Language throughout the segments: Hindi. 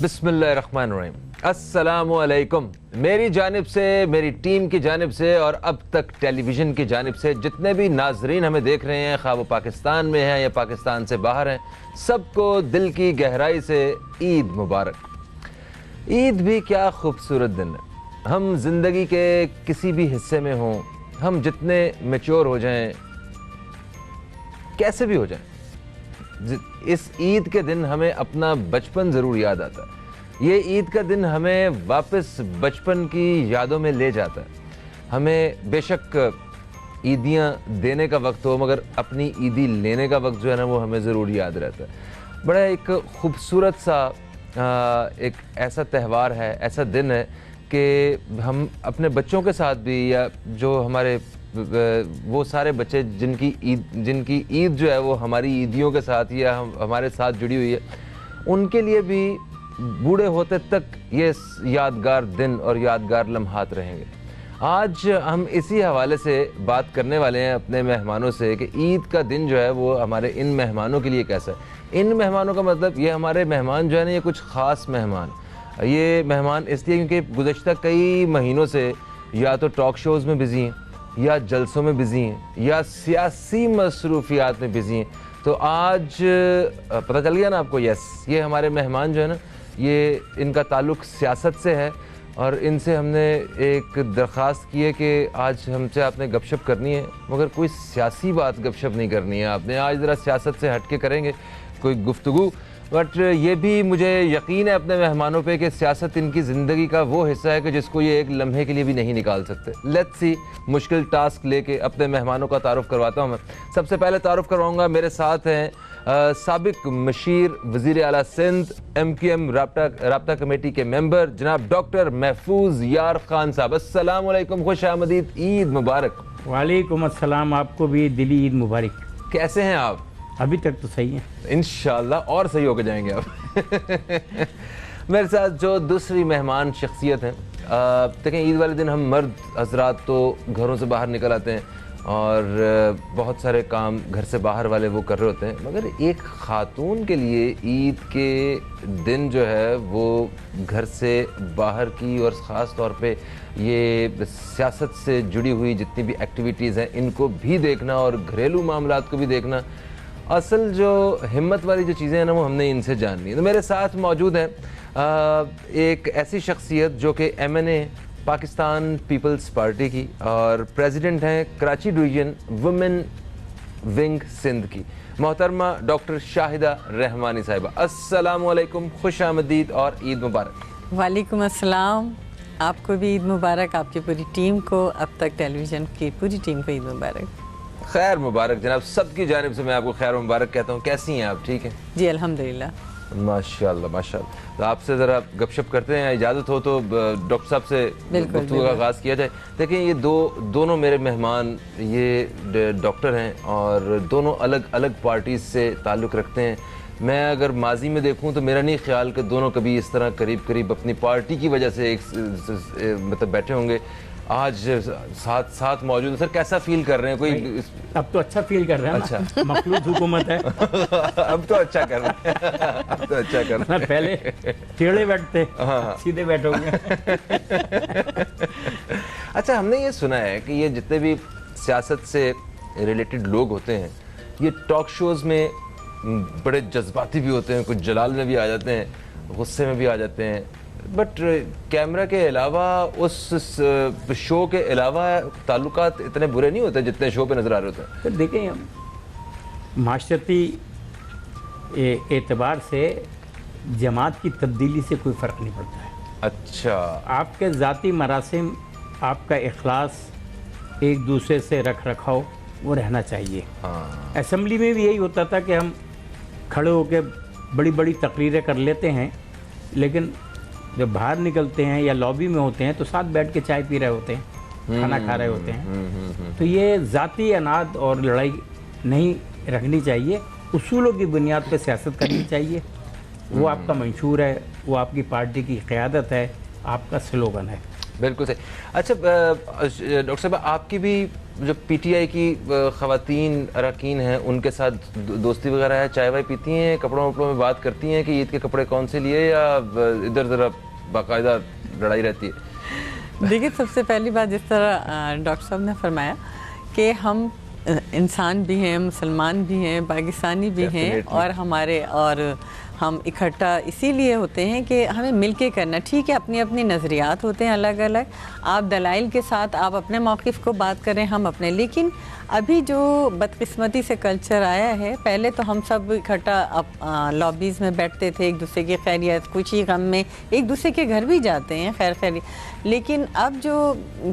बिस्मिल्लाहिर्रहमानिर्रहीम। अस्सलामुअलैकुम। मेरी जानिब से, मेरी टीम की जानिब से और अब तक टेलीविज़न की जानिब से जितने भी नाजरीन हमें देख रहे हैं, खा वो पाकिस्तान में हैं या पाकिस्तान से बाहर हैं, सबको दिल की गहराई से ईद मुबारक। ईद भी क्या खूबसूरत दिन है। हम जिंदगी के किसी भी हिस्से में हों, हम जितने मैच्योर हो जाएं, कैसे भी हो जाएं, इस ईद के दिन हमें अपना बचपन ज़रूर याद आता है। ये ईद का दिन हमें वापस बचपन की यादों में ले जाता है। हमें बेशक ईदियाँ देने का वक्त हो, मगर अपनी ईदी लेने का वक्त जो है ना, वो हमें ज़रूर याद रहता है। बड़ा एक खूबसूरत सा एक ऐसा त्यौहार है, ऐसा दिन है कि हम अपने बच्चों के साथ भी, या जो हमारे वो सारे बच्चे जिनकी ईद जो है वो हमारी ईदियों के साथ या हमारे साथ जुड़ी हुई है, उनके लिए भी बूढ़े होते तक ये यादगार दिन और यादगार लम्हात रहेंगे। आज हम इसी हवाले से बात करने वाले हैं अपने मेहमानों से कि ईद का दिन जो है वो हमारे इन मेहमानों के लिए कैसा है। इन मेहमानों का मतलब, ये हमारे मेहमान जो है ना, ये कुछ ख़ास मेहमान। ये मेहमान इसलिए क्योंकि गुज़श्ता कई महीनों से या तो टॉक शोज़ में बिज़ी हैं, या जलसों में बिज़ी हैं, या सियासी मसरूफियात में बिज़ी हैं। तो आज पता चल गया ना आपको। यस, ये हमारे मेहमान जो है ना, ये इनका ताल्लुक़ सियासत से है और इनसे हमने एक दरख्वास्त की है कि आज हमसे आपने गपशप करनी है, मगर कोई सियासी बात गपशप नहीं करनी है आपने। आज ज़रा सियासत से हट के करेंगे कोई गुफ्तगू। बट ये भी मुझे यकीन है अपने मेहमानों पे कि सियासत इनकी ज़िंदगी का वो हिस्सा है कि जिसको ये एक लम्हे के लिए भी नहीं निकाल सकते। लेट्स सी, मुश्किल टास्क लेके अपने मेहमानों का तारुफ़ करवाता हूँ मैं। सबसे पहले तारुफ़ करवाऊँगा, मेरे साथ हैं साबिक मशीर वज़ीर आला सिंध, MQM राब्ता कमेटी के मेंबर जनाब डॉक्टर महफूज यार खान साहब। अस्सलाम वालेकुम, खुश आमदीद, ईद मुबारक। वालेकुम अस्सलाम, आपको भी दिली ईद मुबारक। कैसे हैं आप? अभी तक तो सही है, इंशाल्लाह और सही होकर जाएंगे आप। मेरे साथ जो दूसरी मेहमान शख्सियत हैं, देखें, ईद वाले दिन हम मर्द हजरात तो घरों से बाहर निकल आते हैं और बहुत सारे काम घर से बाहर वाले वो कर रहे होते हैं, मगर एक ख़ातून के लिए ईद के दिन जो है वो घर से बाहर की और ख़ास तौर पे ये सियासत से जुड़ी हुई जितनी भी एक्टिविटीज़ हैं, इनको भी देखना और घरेलू मामलात को भी देखना, असल जो हिम्मत वाली जो चीज़ें हैं ना, वो हमने इनसे जाननी है। तो मेरे साथ मौजूद हैं एक ऐसी शख्सियत जो कि MNA पाकिस्तान पीपल्स पार्टी की और प्रेसिडेंट हैं Karachi division women wing Sindh की, मोहतरमा डॉक्टर शाहिदा रहमानी साहिबा। अस्सलामु अलैकुम, खुश आमदीद और ईद मुबारक। वालेकुम अस्सलाम, आपको भी ईद मुबारक, आपकी पूरी टीम को, अब तक टेलीविज़न की पूरी टीम को ईद मुबारक। खैर मुबारक जनाब, सबकी जानिब से मैं आपको खैर मुबारक कहता हूँ। कैसी हैं आप? ठीक हैं जी, अल्हम्दुलिल्लाह, माशाल्लाह माशाल्लाह। तो आपसे ज़रा गपशप करते हैं, इजाज़त हो तो डॉक्टर साहब से गुफ्तगू का आगाज़ किया जाए। देखिए, ये दोनों मेरे मेहमान ये डॉक्टर हैं और दोनों अलग अलग पार्टीज़ से ताल्लुक़ रखते हैं। मैं अगर माजी में देखूं तो मेरा नहीं ख्याल कि दोनों कभी इस तरह करीब करीब अपनी पार्टी की वजह से मतलब बैठे होंगे। आज साथ मौजूद। सर, कैसा फील कर रहे हैं? कोई अब तो अच्छा फील कर रहे हैं। अच्छा, मखलूत हुकूमत है। अब तो अच्छा कर रहे हैं। अब तो अच्छा कर रहे हैं। पहले टेढ़े बैठते, सीधे बैठोगे। अच्छा, हमने ये सुना है कि ये जितने भी सियासत से रिलेटेड लोग होते हैं, ये टॉक शोज़ में बड़े जज्बाती भी होते हैं, कुछ जलाल में भी आ जाते हैं, गुस्से में भी आ जाते हैं, बट कैमरा के अलावा, उस शो के अलावा ताल्लुकात इतने बुरे नहीं होते जितने शो पे नज़र आ रहे होते हैं। तो देखें, हम माशरती एतबार से जमात की तब्दीली से कोई फ़र्क नहीं पड़ता है। अच्छा, आपके ज़ाती मरासिम, आपका इखलास, एक दूसरे से रख रखाव वो रहना चाहिए। हाँ। असम्बली में भी यही होता था कि हम खड़े होकर बड़ी बड़ी तकरीरें कर लेते हैं, लेकिन जब बाहर निकलते हैं या लॉबी में होते हैं तो साथ बैठ के चाय पी रहे होते हैं, खाना खा रहे होते हैं। तो ये ज़ाती अनाद और लड़ाई नहीं रखनी चाहिए, उसूलों की बुनियाद पर सियासत करनी चाहिए। वो आपका मंशूर है, वो आपकी पार्टी की क़यादत है, आपका स्लोगन है। बिल्कुल सही। अच्छा डॉक्टर साहब, आपकी भी जो पीटीआई की ख़वातीन अरकान हैं उनके साथ दोस्ती वगैरह है, चाय वाय पीती हैं, कपड़ों वपड़ों में बात करती हैं कि ईद के कपड़े कौन से लिए, या इधर ज़रा बाकायदा लड़ाई रहती है? देखिए, सबसे पहली बात, जिस तरह डॉक्टर साहब ने फरमाया कि हम इंसान भी हैं, मुसलमान भी हैं, पाकिस्तानी भी हैं, और हम इकट्ठा इसीलिए होते हैं कि हमें मिलके करना। ठीक है, अपनी अपनी नज़रियात होते हैं अलग अलग, आप दलाइल के साथ आप अपने मौक़िफ़ को बात करें, हम अपने। लेकिन अभी जो बदकिस्मती से कल्चर आया है, पहले तो हम सब इकट्ठा लॉबीज़ में बैठते थे, एक दूसरे की खैरियत, खुशी गम में एक दूसरे के घर भी जाते हैं, खैर। लेकिन अब जो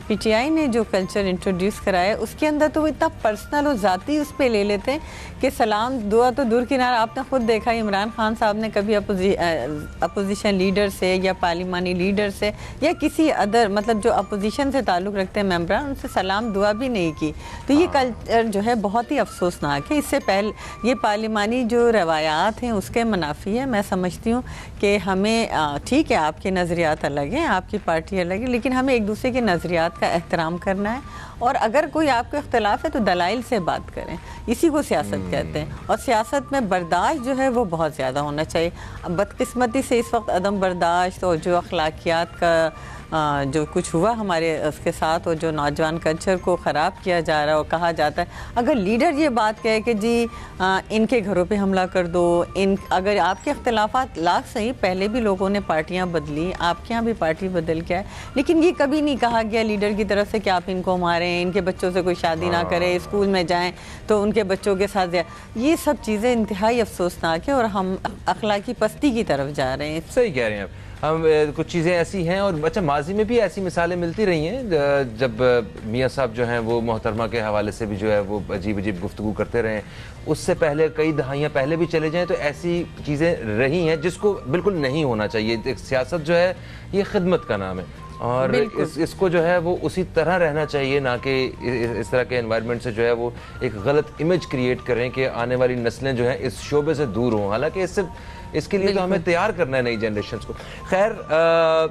पीटीआई ने जो कल्चर इंट्रोड्यूस कराया, उसके अंदर तो वो इतना पर्सनल और ज़ाती उस पर ले लेते हैं कि सलाम दुआ तो दूर किनारा। आपने ख़ुद देखा, इमरान खान साहब ने कभी अपोजिशन लीडर से या पार्लिमानी लीडर से या किसी अदर, मतलब जो अपोजिशन से ताल्लुक़ रखते हैं मेंबरान, उनसे सलाम दुआ भी नहीं की। तो ये कल्चर जो है बहुत ही अफसोसनाक है। इससे पहले ये पार्लिमानी जो रवायात हैं उसके मुनाफी है। मैं समझती हूँ कि हमें, ठीक है, आपके नज़रियात अलग हैं, आपकी पार्टी अलग है, लेकिन हमें एक दूसरे के नज़रियात का एहतराम करना है। और अगर कोई आपको इख्तलाफ है तो दलाइल से बात करें, इसी को सियासत कहते हैं। और सियासत में बर्दाश्त जो है वो बहुत ज़्यादा होना चाहिए। अब बदकिस्मती से इस वक्त अदम बर्दाश्त और जो अखलाकियात का जो कुछ हुआ हमारे उसके साथ, और जो नौजवान कल्चर को ख़राब किया जा रहा है, और कहा जाता है अगर लीडर ये बात कहे कि जी इनके घरों पे हमला कर दो, अगर आपके अख्तिलाफ़ात लाख सही, पहले भी लोगों ने पार्टियां बदली, आपके यहाँ भी पार्टी बदल के आए, लेकिन ये कभी नहीं कहा गया लीडर की तरफ से कि आप इनको मारें, इनके बच्चों से कोई शादी ना करे, स्कूल में जाएँ तो उनके बच्चों के साथ जाए। ये सब चीज़ें इंतहाई अफसोसनाक है और हम अखलाकी पस्ती की तरफ जा रहे हैं। सही कह रहे हैं आप। हम कुछ चीज़ें ऐसी हैं, और अच्छा माजी में भी ऐसी मिसालें मिलती रही हैं, जब मियाँ साहब जो हैं वो मोहतरमा के हवाले से भी जो है वो अजीब अजीब गुफ्तगू करते रहे। उससे पहले कई दहाइयाँ पहले भी चले जाएं तो ऐसी चीज़ें रही हैं जिसको बिल्कुल नहीं होना चाहिए। एक सियासत जो है ये खिदमत का नाम है, और इसको जो है वो उसी तरह रहना चाहिए, ना कि इस तरह के एनवायरनमेंट से जो है वो एक गलत इमेज क्रिएट करें कि आने वाली नस्लें जो हैं इस शोबे से दूर हों। हालांकि इसके लिए तो हमें तैयार करना है नई जनरेशन्स को। खैर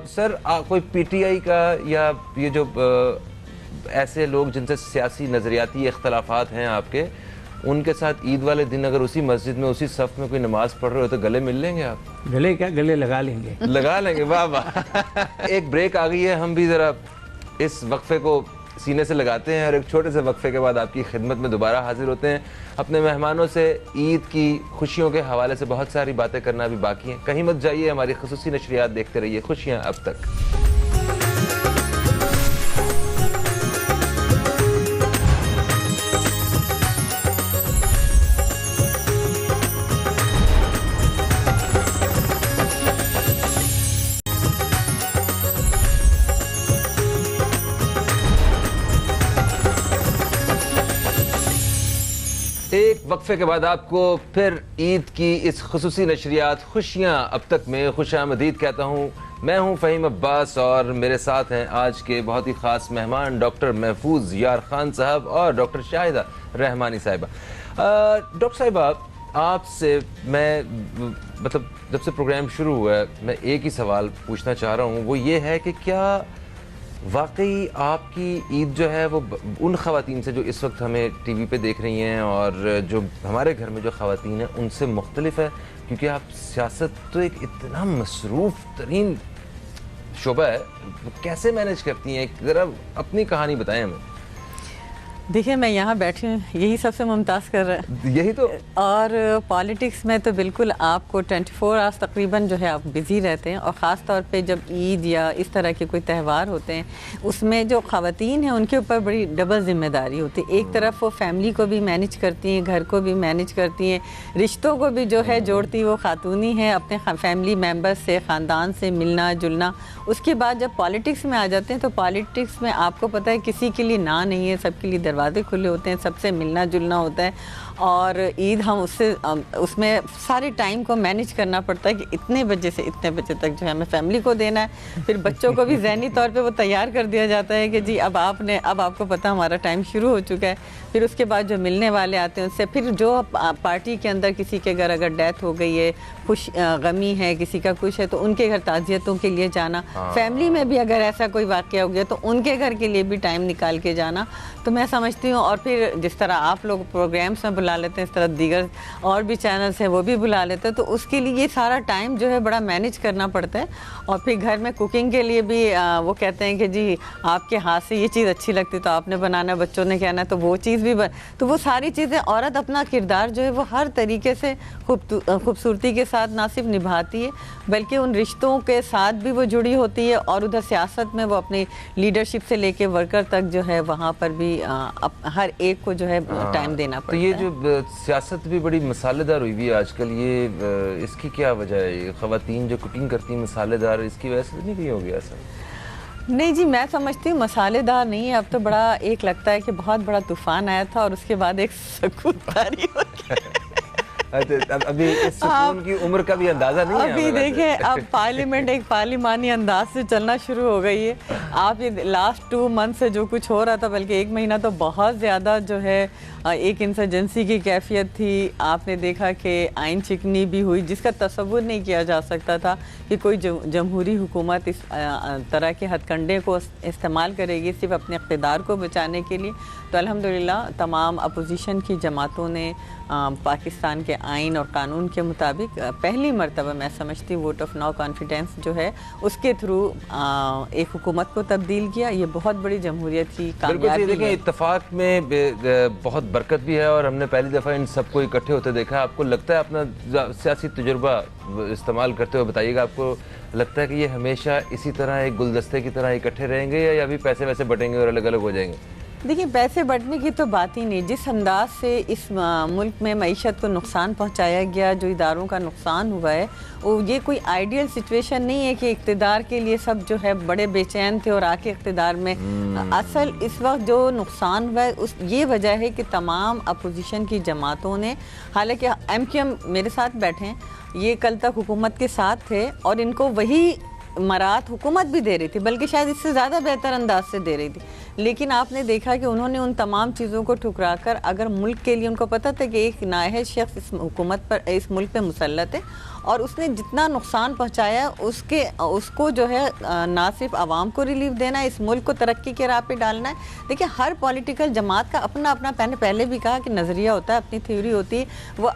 सर, कोई पीटीआई का या ये जो ऐसे लोग जिनसे सियासी नज़रियाती इख्तलाफात हैं आपके, उनके साथ ईद वाले दिन अगर उसी मस्जिद में उसी सफ़ में कोई नमाज़ पढ़ रहे हो तो गले मिल लेंगे आप? गले क्या, गले लगा लेंगे। लगा लेंगे, वाह वाह। एक ब्रेक आ गई है, हम भी ज़रा इस वक्फे को सीने से लगाते हैं और एक छोटे से वक्फे के बाद आपकी खिदमत में दोबारा हाजिर होते हैं। अपने मेहमानों से ईद की खुशियों के हवाले से बहुत सारी बातें करना भी बाकी हैं। कहीं मत जाइए, हमारी खुसूसी नशरियात देखते रहिए। खुशियाँ अब तक। एक वक्फे के बाद आपको फिर ईद की इस खुसूसी नशरियात खुशियाँ अब तक में खुशामदीद कहता हूँ। मैं हूँ फ़हीम अब्बास और मेरे साथ हैं आज के बहुत ही ख़ास मेहमान डॉक्टर महफूज यार खान साहब और डॉक्टर शाहिदा रहमानी साहिबा। डॉक्टर साहिबा, आपसे मैं मतलब जब से प्रोग्राम शुरू हुआ है मैं एक ही सवाल पूछना चाह रहा हूँ, वो ये है कि क्या वाकई आपकी ईद जो है वो उन ख़वातीन से जो इस वक्त हमें टीवी पे देख रही हैं और जो हमारे घर में जो ख़वातीन हैं उनसे मुख्तलिफ है? क्योंकि आप सियासत तो एक इतना मसरूफ़ तरीन शोबा है, कैसे मैनेज करती हैं? ज़रा अपनी कहानी बताएं हमें। देखिए, मैं यहाँ बैठी हूँ, यही सबसे मुमताज़ कर रहा है, यही तो। और पॉलिटिक्स में तो बिल्कुल आपको 24 आवर्स तकरीबन जो है आप बिज़ी रहते हैं, और ख़ास तौर पे जब ईद या इस तरह के कोई त्यौहार होते हैं उसमें जो ख़वातीन हैं उनके ऊपर बड़ी डबल ज़िम्मेदारी होती है। एक तरफ वो फैमिली को भी मैनेज करती हैं, घर को भी मैनेज करती हैं, रिश्तों को भी जो है जोड़ती वो खातूनी हैं, अपने फैमिली मेम्बर्स से, ख़ानदान से मिलना जुलना। उसके बाद जब पॉलिटिक्स में आ जाते हैं तो पॉलिटिक्स में आपको पता है किसी के लिए ना नहीं है, सबके लिए दरवाजे खुले होते हैं, सबसे मिलना जुलना होता है। और ईद हम उसमें सारे टाइम को मैनेज करना पड़ता है कि इतने बजे से इतने बजे तक जो है हमें फैमिली को देना है। फिर बच्चों को भी ज़हनी तौर पे वो तैयार कर दिया जाता है कि जी अब आपको पता हमारा टाइम शुरू हो चुका है। फिर उसके बाद जो मिलने वाले आते हैं उससे, फिर जो पार्टी के अंदर किसी के घर अगर डेथ हो गई है, गमी है, किसी का कुछ है, तो उनके घर ताज़ियतों के लिए जाना। फैमिली में भी अगर ऐसा कोई वाक़या हो गया तो उनके घर के लिए भी टाइम निकाल के जाना। तो मैं समझती हूँ, और फिर जिस तरह आप लोग प्रोग्राम्स में बुला लेते हैं, इस तरह दीगर और भी चैनल्स हैं वो भी बुला लेते हैं, तो उसके लिए ये सारा टाइम जो है बड़ा मैनेज करना पड़ता है। और फिर घर में कुकिंग के लिए भी वो कहते हैं कि जी आपके हाथ से ये चीज़ अच्छी लगती तो आपने बनाना, बच्चों ने कहना तो वो चीज़ भी तो वो सारी चीज़ें औरत अपना किरदार जो है वो हर तरीके से खूबसूरती के साथ ना सिर्फ निभाती है बल्कि उन रिश्तों के साथ भी वो जुड़ी होती है, और उधर सियासत में वो अपनी लीडरशिप से लेके वर्कर तक जो है वहाँ पर भी हर एक को जो है टाइम देना पड़ता है। तो ये जो सियासत भी बड़ी मसालेदार हुई है आजकल, ये इसकी क्या वजह है? ख़वातीन जो कुकिंग करती हैं मसालेदार, इसकी वजह से नहीं कहीं हो गया ऐसा? नहीं जी, मैं समझती हूँ मसालेदार नहीं है। अब तो बड़ा एक लगता है कि बहुत बड़ा तूफान आया था और उसके बाद एक सुकून तारी हो गया। अभी इस सुकून की उम्र का भी अंदाजा नहीं है। अभी देखें, अब पार्लियामेंट एक पार्लिमानी अंदाज से चलना शुरू हो गई है। आप ये लास्ट 2 मंथ से जो कुछ हो रहा था, बल्कि 1 महीना तो बहुत ज़्यादा जो है एक इंसर्जेंसी की कैफियत थी। आपने देखा कि आइन चिकनी भी हुई, जिसका तसव्वुर नहीं किया जा सकता था कि कोई जमहूरी हुकूमत इस तरह के हथकंडे को इस्तेमाल करेगी सिर्फ अपने इक़्तिदार को बचाने के लिए। तो अल्हम्दुलिल्लाह तमाम अपोजिशन की जमातों ने पाकिस्तान के आइन और कानून के मुताबिक पहली मरतबा मैं समझती हूँ वोट ऑफ नो कॉन्फिडेंस जो है उसके थ्रू एक हुकूमत को तब्दील किया। ये बहुत बड़ी जमहूरियत की कामयाबी है। देखें, इत्तेफाक में बहुत बरकत भी है और हमने पहली दफ़ा इन सबको इकट्ठे होते देखा है। आपको लगता है, अपना सियासी तजुर्बा इस्तेमाल करते हुए बताइएगा, आपको लगता है कि ये हमेशा इसी तरह एक गुलदस्ते की तरह इकट्ठे रहेंगे या अभी पैसे वैसे बटेंगे और अलग अलग हो जाएंगे? देखिए, पैसे बढ़ने की तो बात ही नहीं। जिस अंदाज से इस मुल्क में मईशत को नुकसान पहुंचाया गया, जो इदारों का नुकसान हुआ है, वो ये कोई आइडियल सिचुएशन नहीं है कि इक़्तिदार के लिए सब जो है बड़े बेचैन थे और आके इक़्तिदार में असल इस वक्त जो नुकसान हुआ है उस ये वजह है कि तमाम अपोजिशन की जमातों ने, हालांकि MQM मेरे साथ बैठे हैं, ये कल तक हुकूमत के साथ थे और इनको वही मरात हुकूमत भी दे रही थी, बल्कि शायद इससे ज़्यादा बेहतर अंदाज से दे रही थी। लेकिन आपने देखा कि उन्होंने उन तमाम चीज़ों को ठुकरा कर, अगर मुल्क के लिए उनको पता था कि एक नाअहल शख्स इस हुकूमत पर, इस मुल्क पे मुसल्लत है और उसने जितना नुकसान पहुंचाया उसको जो है ना सिर्फ आवाम को रिलीफ देना है, इस मुल्क को तरक्की के राह पे डालना है। देखिए, हर पॉलिटिकल जमात का अपना अपना, मैंने पहले भी कहा कि नज़रिया होता है, अपनी थ्योरी होती है। वो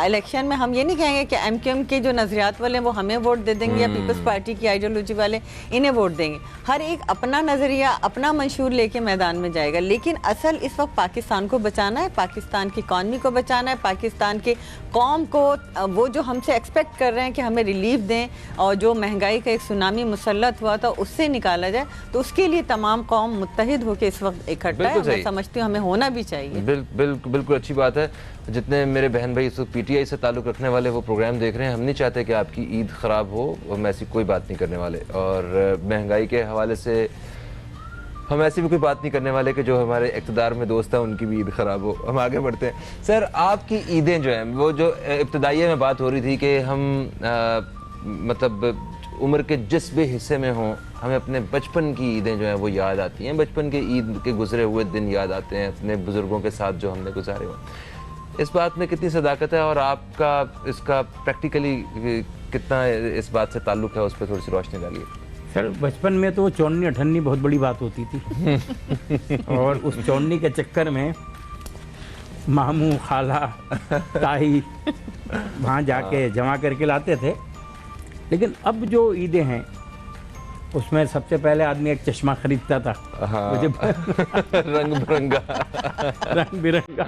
इलेक्शन में हम ये नहीं कहेंगे कि MQM के जो नज़रियात वाले हैं वो हमें वोट दे देंगे या पीपल्स पार्टी की आइडियोलॉजी वाले इन्हें वोट देंगे। हर एक अपना नज़रिया, अपना मंशूर लेके मैदान में जाएगा। लेकिन असल इस वक्त पाकिस्तान को बचाना है, पाकिस्तान की इकॉनमी को बचाना है, पाकिस्तान के कौम को, वो जो हमसे एक्सपेक्ट कर रहे हैं कि हमें रिलीफ दें और जो महंगाई का एक सुनामी मुसल्लत हुआ था उससे निकाला जाए, तो उसके लिए तमाम कौम मुत्तहिद होकर इस वक्त इकट्ठा है। मैं समझती हूँ हमें होना भी चाहिए। बिल्कुल अच्छी बात है। जितने मेरे बहन भाई इस वक्त PTI से ताल्लुक़ रखने वाले वो प्रोग्राम देख रहे हैं, हम नहीं चाहते कि आपकी ईद ख़राब हो, हम ऐसी कोई बात नहीं करने वाले। और महंगाई के हवाले से हम ऐसी भी कोई बात नहीं करने वाले कि जो हमारे इक़्तिदार में दोस्त हैं उनकी भी ईद ख़राब हो। हम आगे बढ़ते हैं। सर, आपकी ईदें जो हैं, वो जो इब्तदाइया में बात हो रही थी कि हम मतलब उम्र के जिस भी हिस्से में हों, हमें अपने बचपन की ईदें जो हैं वो याद आती हैं, बचपन के ईद के गुजरे हुए दिन याद आते हैं, अपने बुज़ुर्गों के साथ जो हमने गुजारे हुए। इस बात में कितनी सदाकत है और आपका इसका प्रैक्टिकली कितना इस बात से ताल्लुक़ है, उस पर थोड़ी सी रोशनी डालिए। सर, बचपन में तो चौन्नी अठन्नी बहुत बड़ी बात होती थी और उस चौन्नी के चक्कर में मामू, खाला, ताई वहाँ जाके जमा करके लाते थे। लेकिन अब जो ईदें हैं उसमें सबसे पहले आदमी एक चश्मा खरीदता था। हाँ। मुझे रंग बिरंगा।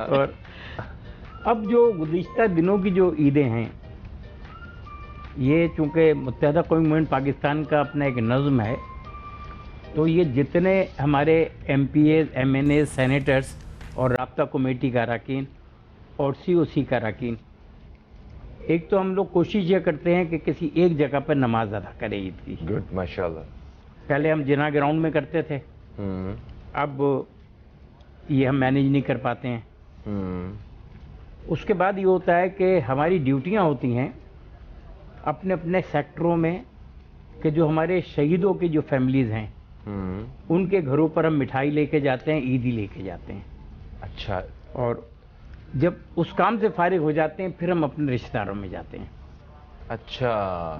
और अब जो गुज़िश्ता दिनों की जो ईदें हैं, ये चूँकि मुत्तहदा कौमी मूवमेंट पाकिस्तान का अपना एक नज़्म है, तो ये जितने हमारे MPAs, MNAs, सेनेटर्स और राब्ता कमेटी का अरकान और COC का अरकान, एक तो हम लोग कोशिश ये करते हैं कि किसी एक जगह पर नमाज अदा करें ईद की। गुड, माशाल्लाह। पहले हम जिना ग्राउंड में करते थे, अब ये हम मैनेज नहीं कर पाते हैं। उसके बाद ये होता है कि हमारी ड्यूटियां होती हैं अपने अपने सेक्टरों में, कि जो हमारे शहीदों की जो फैमिलीज़ हैं उनके घरों पर हम मिठाई लेके जाते हैं, ईदी लेके जाते हैं। अच्छा। और जब उस काम से फारिग हो जाते हैं फिर हम अपने रिश्तेदारों में जाते हैं। अच्छा।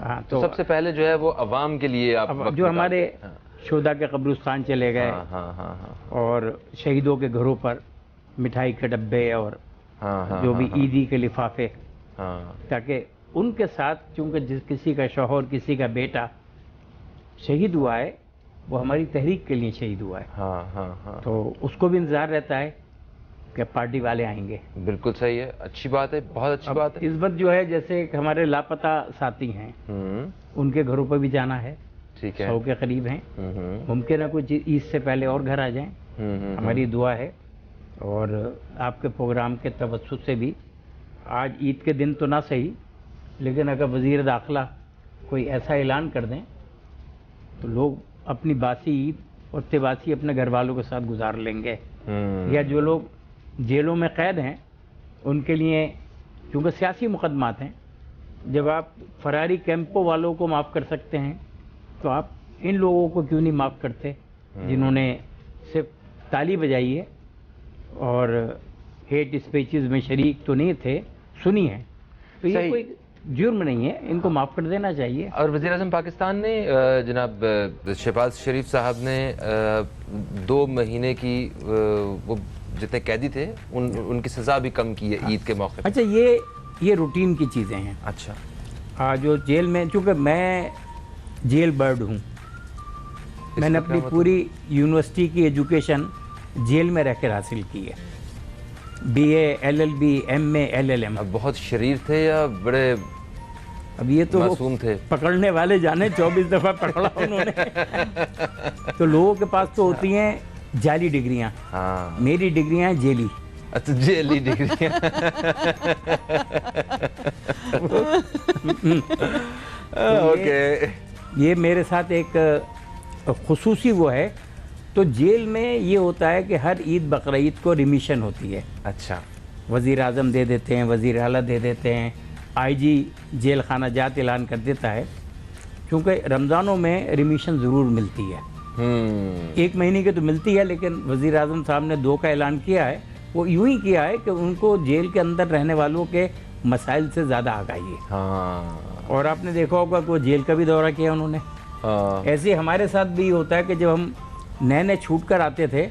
हाँ, तो सबसे पहले जो है वो अवाम के लिए आप वक्त जो हमारे निकालते हैं। शोधा के कब्रिस्तान चले गए, हाँ हाँ हाँ हाँ और शहीदों के घरों पर मिठाई के डब्बे और हाँ जो भी ईदी के लिफाफे, हाँ ताकि उनके साथ, चूंकि जिस किसी का शौहर, किसी का बेटा शहीद हुआ है, वो हमारी तहरीक के लिए शहीद हुआ है, हाँ हाँ हाँ, तो उसको भी इंतज़ार रहता है कि पार्टी वाले आएंगे। बिल्कुल सही है, अच्छी बात है, बहुत अच्छी बात है। इस वक्त जो है जैसे कि हमारे लापता साथी हैं, उनके घरों पर भी जाना है, ठीक है। 100 के करीब हैं। मुमकिन है कुछ ईद से पहले और घर आ जाएं, हमारी दुआ है। और आपके प्रोग्राम के तवज्जुह से भी आज ईद के दिन तो ना सही, लेकिन अगर वज़ीर दाखिला कोई ऐसा ऐलान कर दें तो लोग अपनी बासी ईद और तिबासी अपने घर वालों के साथ गुजार लेंगे। या जो लोग जेलों में कैद हैं उनके लिए, क्योंकि सियासी मुकदमात हैं, जब आप फरारी कैंपों वालों को माफ़ कर सकते हैं तो आप इन लोगों को क्यों नहीं माफ़ करते, जिन्होंने सिर्फ ताली बजाई है और हेट स्पीचेस में शरीक तो नहीं थे, सुनी है, तो ये कोई जुर्म नहीं है, इनको माफ़ कर देना चाहिए। और वज़ीर आज़म पाकिस्तान ने जनाब शहबाज शरीफ साहब ने 2 महीने की वो जितने कैदी थे उनकी सज़ा भी कम की है ईद के मौके पर। अच्छा, ये रूटीन की चीज़ें हैं। अच्छा। जो जेल में, चूँकि मैं जेल बर्ड हूँ, मैंने अपनी पूरी यूनिवर्सिटी की एजुकेशन जेल में रहकर हासिल की है, BA LLB MA LLM। अब बहुत शरीर थे या बड़े अब ये तो मासूम थे? पकड़ने वाले जाने, 24 दफ़ा पकड़ा उन्होंने। तो लोगों के पास तो होती हैं जाली डिग्रियां। हाँ। मेरी डिग्रियां हैं जेली। अच्छा, जेली डिग्रियां। ओके। ये मेरे साथ एक खुसूसी वो है, तो जेल में ये होता है कि हर ईद बकरीद को रिमिशन होती है। अच्छा। वज़ीर आज़म दे देते हैं, वज़ीर आला दे देते हैं, IG जेल खाना जात ऐलान कर देता है, क्योंकि रमज़ानों में रिमिशन ज़रूर मिलती है। 1 महीने की तो मिलती है, लेकिन वज़ीर आज़म साहब ने 2 का ऐलान किया है। वो यूं ही किया है कि उनको जेल के अंदर रहने वालों के मसाइल से ज़्यादा आगाही है। हाँ। और आपने देखा होगा कि वो जेल का भी दौरा किया उन्होंने। ऐसे हमारे साथ भी होता है कि जब हम नए नए छूट कर आते थे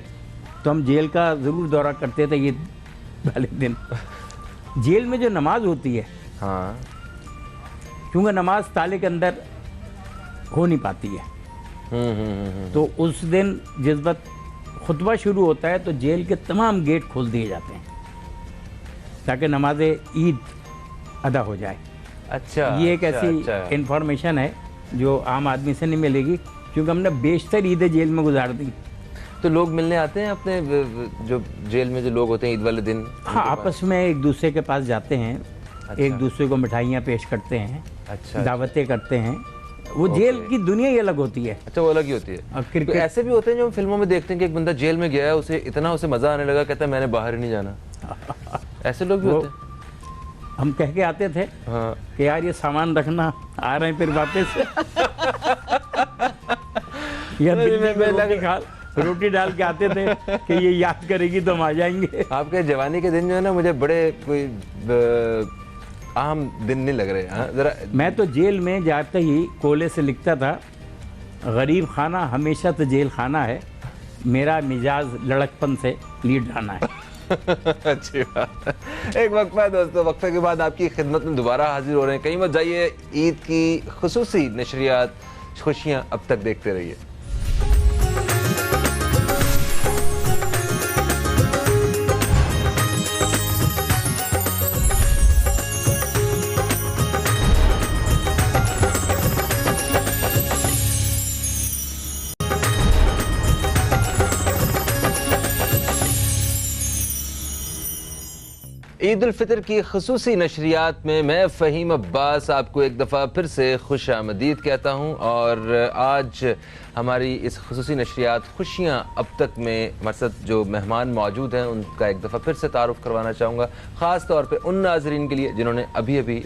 तो हम जेल का ज़रूर दौरा करते थे ईद वाले दिन। जेल में जो नमाज होती है, हाँ, क्योंकि नमाज ताले के अंदर हो नहीं पाती है, तो उस दिन जिस वक्त खुतबा शुरू होता है तो जेल के तमाम गेट खोल दिए जाते हैं ताकि नमाज ईद अदा हो जाए। अच्छा। ये एक अच्छा, ऐसी अच्छा। इंफॉर्मेशन है जो आम आदमी से नहीं मिलेगी, क्योंकि हमने बेशतर ईदें जेल में गुजार दी। तो लोग मिलने आते हैं अपने जो जेल में जो लोग होते हैं ईद वाले दिन? हाँ, आपस में एक दूसरे के पास जाते हैं। अच्छा। एक दूसरे को मिठाइयाँ पेश करते हैं। अच्छा। दावतें करते हैं। वो जेल की दुनिया ही अलग होती है। अच्छा, वो अलग ही होती है। और तो क्रिकेट ऐसे भी होते हैं जो हम फिल्मों में देखते हैं कि एक बंदा जेल में गया है, उसे इतना मजा आने लगा, कहता है मैंने बाहर ही नहीं जाना। ऐसे लोग भी होते हैं। हम कह के आते थे हाँ। कि यार ये सामान रखना, आ रहे हैं फिर वापस। या रोटी डाल के आते थे कि ये याद करेगी तो हम आ जाएंगे। आपके जवानी के दिन जो है ना, मुझे बड़े कोई अहम दिन नहीं लग रहे। हाँ, जरा। मैं तो जेल में जाते ही कोले से लिखता था, गरीब खाना हमेशा तो जेल खाना है, मेरा मिजाज लड़कपन से लीड रहना है। अच्छी बात। एक वक्फा है दोस्तों, वक्फे के बाद आपकी खिदमत में दोबारा हाजिर हो रहे हैं। कहीं मत जाइए, ईद की खुसूसी नशरियात, खुशियाँ अब तक देखते रहिए। ईद उल फितर की खसूसी नशरियात में मैं फ़हीम अब्बास आपको एक दफ़ा फिर से खुश आमदीद कहता हूँ। और आज हमारी इस खसूसी नशरियात खुशियाँ अब तक में हमारे साथ जो मेहमान मौजूद हैं उनका एक दफ़ा फिर से तारुफ़ करवाना चाहूँगा, ख़ास तौर पे उन नाज़रीन के लिए जिन्होंने अभी अभी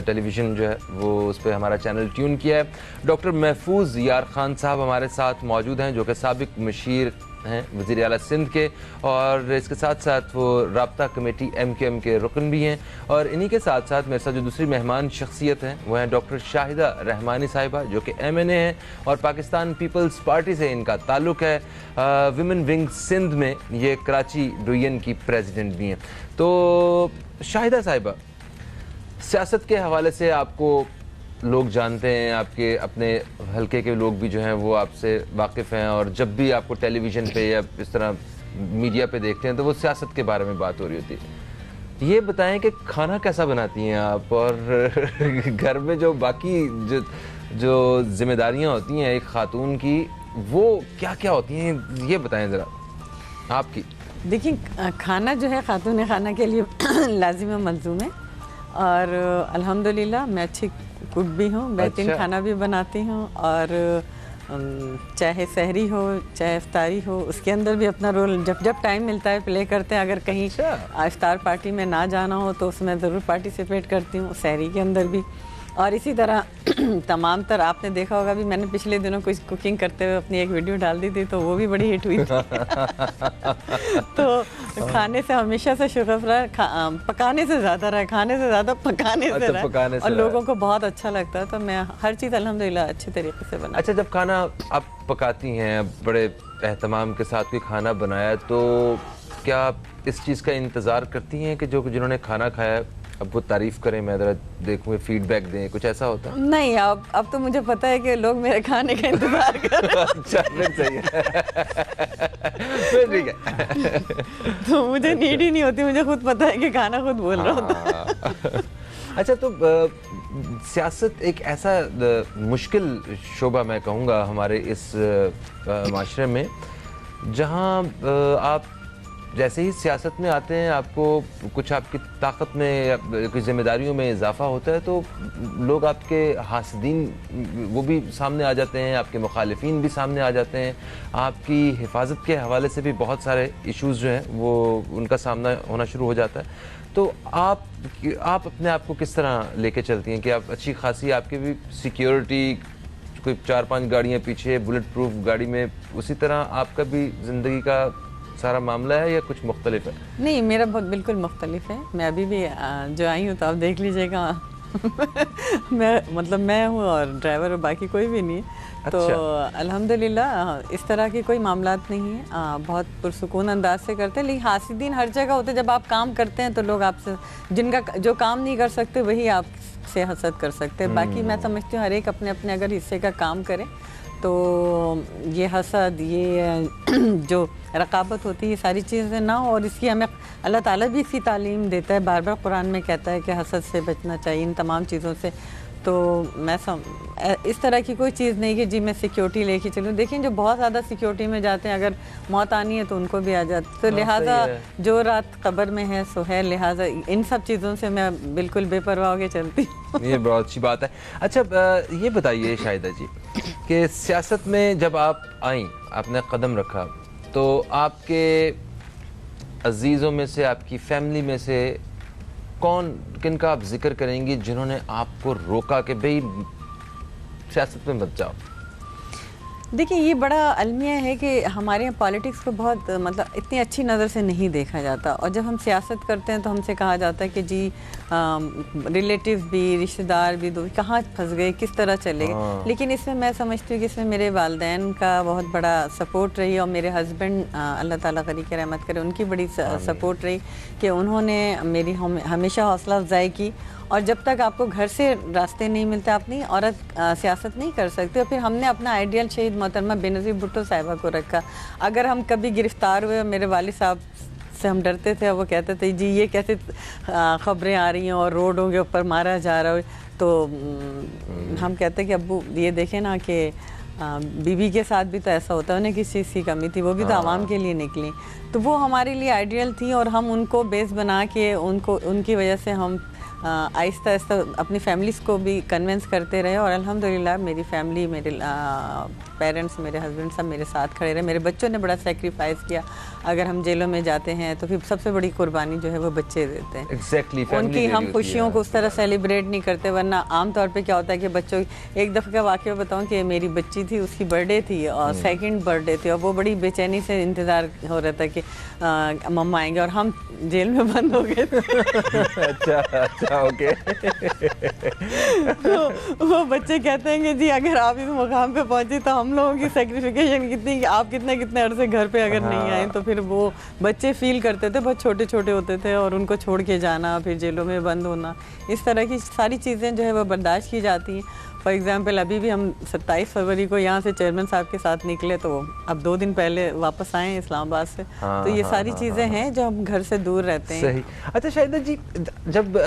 टेलीविज़न जो है वो उस पर हमारा चैनल ट्यून किया है। डॉक्टर महफूज यार खान साहब हमारे साथ मौजूद हैं, जो कि साबिक मशीर हैं वज़ीर आला सिंध के, और इसके साथ साथ वो राब्ता कमेटी MQM के रुकन भी हैं। और इन्हीं के साथ साथ मेरे साथ जो दूसरी मेहमान शख्सियत हैं वो हैं डॉक्टर शाहिदा रहमानी साहिबा, जो कि MNA हैं और पाकिस्तान पीपल्स पार्टी से इनका ताल्लुक़ है। विमेन विंग सिंध में ये कराची डिवीजन की प्रेसिडेंट भी हैं। तो शाहिदा साहिबा, सियासत के हवाले से आपको लोग जानते हैं, आपके अपने हलके के लोग भी जो हैं वो आपसे वाकिफ़ हैं, और जब भी आपको टेलीविज़न पे या इस तरह मीडिया पे देखते हैं तो वो सियासत के बारे में बात हो रही होती है। ये बताएं कि खाना कैसा बनाती हैं आप, और घर में जो बाकी जो जिम्मेदारियां होती हैं एक ख़ातून की वो क्या क्या होती हैं, ये बताएं ज़रा आपकी। देखिए, खाना जो है खातून खाना के लिए लाजिम मलजूम है, और अल्हम्दुलिल्लाह मैं अच्छी कुक भी हूँ, बेहतरीन अच्छा। खाना भी बनाती हूँ। और चाहे सहरी हो चाहे इफ्तारी हो, उसके अंदर भी अपना रोल जब जब टाइम मिलता है प्ले करते हैं। अगर कहीं इफ्तार पार्टी में ना जाना हो तो उसमें ज़रूर पार्टिसिपेट करती हूँ, सहरी के अंदर भी। और इसी तरह तमाम तर आपने देखा होगा भी, मैंने पिछले दिनों कुछ कुकिंग करते हुए अपनी एक वीडियो डाल दी थी, तो वो भी बड़ी हिट हुई थी। तो खाने से हमेशा से शुगफ रहा, पकाने से ज़्यादा रहा, खाने से ज़्यादा पकाने से रहा, पकाने से और रहा। लोगों को बहुत अच्छा लगता है। तो मैं हर चीज़ अल्हम्दुलिल्लाह अच्छे तरीके से बना। अच्छा, जब खाना आप पकाती हैं, बड़े एहतमाम के साथ कोई खाना बनाया, तो क्या आप इस चीज़ का इंतज़ार करती हैं कि जो जिन्होंने खाना खाया अब वो तारीफ़ करें, मैं ज़रा देखूँ, फीडबैक दें, कुछ ऐसा होता है? नहीं, अब तो मुझे पता है कि लोग मेरे खाने का इंतज़ार कर रहे हैं। अच्छा, फिर सही है। फिर ठीक है। तो मुझे नीड ही नहीं होती, मुझे खुद पता है कि खाना खुद बोल रहा होता है। अच्छा, तो सियासत एक ऐसा मुश्किल शोबा मैं कहूँगा हमारे इस माशरे में, जहाँ आप जैसे ही सियासत में आते हैं आपको कुछ आपकी ताकत में या कुछ जिम्मेदारियों में इजाफा होता है, तो लोग आपके हासदीन वो भी सामने आ जाते हैं, आपके मुखालिफिन भी सामने आ जाते हैं, आपकी हिफाजत के हवाले से भी बहुत सारे इश्यूज़ जो हैं वो उनका सामना होना शुरू हो जाता है। तो आप अपने आप को किस तरह लेके चलती हैं कि आप अच्छी खासी आपकी भी सिक्योरिटी, कोई 4-5 गाड़ियाँ पीछे, बुलेट प्रूफ गाड़ी में, उसी तरह आपका भी ज़िंदगी का सारा मामला है या कुछ मुख्तलिफ है? नहीं, मेरा बहुत बिल्कुल मुख्तलिफ है। मैं अभी भी जो आई हूँ तो आप देख लीजिएगा। मैं हूँ और ड्राइवर और बाकी कोई भी नहीं है। अच्छा। तो अल्हम्दुलिल्लाह इस तरह की कोई मामलात नहीं है। बहुत पुरसुकून अंदाज से करते हैं, लेकिन हासिदीन हर जगह होते हैं। जब आप काम करते हैं तो लोग आपसे, जिनका जो काम नहीं कर सकते वही आपसे हसद कर सकते हैं। बाकी मैं समझती हूँ हर एक अपने अपने अगर हिस्से का काम करे तो ये हसद, ये जो रकाबत होती है, ये सारी चीज़ें ना हो। और इसकी हमें अल्लाह ताला भी इसकी तालीम देता है, बार बार कुरान में कहता है कि हसद से बचना चाहिए, इन तमाम चीज़ों से। तो मैं इस तरह की कोई चीज़ नहीं कि जी मैं सिक्योरिटी लेके चलूँ। देखिए, जो बहुत ज़्यादा सिक्योरिटी में जाते हैं, अगर मौत आनी है तो उनको भी आ जाती, तो लिहाजा जो रात कब्र में है सो है। लिहाजा इन सब चीज़ों से मैं बिल्कुल बेपरवाह होकर चलती हूँ। ये बहुत अच्छी बात है। अच्छा, ये बताइए शाहिदा जी कि सियासत में जब आप आईं, आपने कदम रखा, तो आपके अजीज़ों में से, आपकी फैमिली में से किन का आप जिक्र करेंगी जिन्होंने आपको रोका कि भाई सियासत में मत जाओ? देखिए, ये बड़ा अलमिया है कि हमारे यहाँ पॉलिटिक्स को बहुत इतनी अच्छी नज़र से नहीं देखा जाता, और जब हम सियासत करते हैं तो हमसे कहा जाता है कि जी रिलेटिव भी, रिश्तेदार भी, दो कहाँ फंस गए, किस तरह चले गए। लेकिन इसमें मैं समझती हूँ कि इसमें मेरे वालिदैन का बहुत बड़ा सपोर्ट रही, और मेरे हस्बैंड अल्लाह ताला गनी की रहमत करे, उनकी बड़ी सपोर्ट रही कि उन्होंने मेरी हमेशा हौसला अफजाई की। और जब तक आपको घर से रास्ते नहीं मिलते, आप नहीं औरत सियासत नहीं कर सकते। और फिर हमने अपना आइडियल शहीद मोहतरमा बेनज़ीर भुट्टो साहिबा को रखा। अगर हम कभी गिरफ़्तार हुए, मेरे वालिद साहब से हम डरते थे, वो कहते थे जी ये कैसे ख़बरें आ रही हैं और रोडों के ऊपर मारा जा रहा है, तो हम कहते कि अब्बू ये देखें ना कि बीबी के साथ भी तो ऐसा होता है, उन्हें किस चीज़ की कमी थी, वो भी तो आवाम के लिए निकली, तो वो हमारे लिए आइडियल थी और हम उनको बेस बना के उनको उनकी वजह से हम आहिस्ता आहिस्ता अपनी फैमिलीज़ को भी कन्विंस करते रहे और अल्हम्दुलिल्लाह मेरी फैमिली, मेरे पेरेंट्स, मेरे हस्बैंड सब मेरे साथ खड़े रहे। मेरे बच्चों ने बड़ा सेक्रीफाइस किया। अगर हम जेलों में जाते हैं तो फिर सबसे बड़ी कुर्बानी जो है वो बच्चे देते हैं। एग्जैक्टली, उनकी हम खुशियों को उस तरह सेलिब्रेट नहीं करते, वरना आमतौर पे क्या होता है कि बच्चों, एक दफ़े का वाक़या बताऊं कि मेरी बच्ची थी, उसकी बर्थडे थी और सेकंड बर्थडे थी और वो बड़ी बेचैनी से इंतज़ार हो रहा था कि मम्मा आएंगे और हम जेल में बंद हो गए थे। अच्छा, ओके। तो वो बच्चे कहते हैं कि जी अगर आप इस मुकाम पे पहुंचे तो हम लोगों की सेक्रीफिकेशन कितनी कि आप कितने कितने अरसे घर पे अगर नहीं आए, तो फिर वो बच्चे फील करते थे, बहुत छोटे छोटे होते थे और उनको छोड़ के जाना, फिर जेलों में बंद होना, इस तरह की सारी चीज़ें जो है वो बर्दाश्त की जाती हैं। फॉर एग्ज़ाम्पल अभी भी हम 27 फरवरी को यहाँ से चेयरमैन साहब के साथ निकले, तो अब 2 दिन पहले वापस आए हैं इस्लामाबाद से। तो ये सारी चीज़ें हैं जो हम घर से दूर रहते हैं। सही। अच्छा शाहिदा जी, जब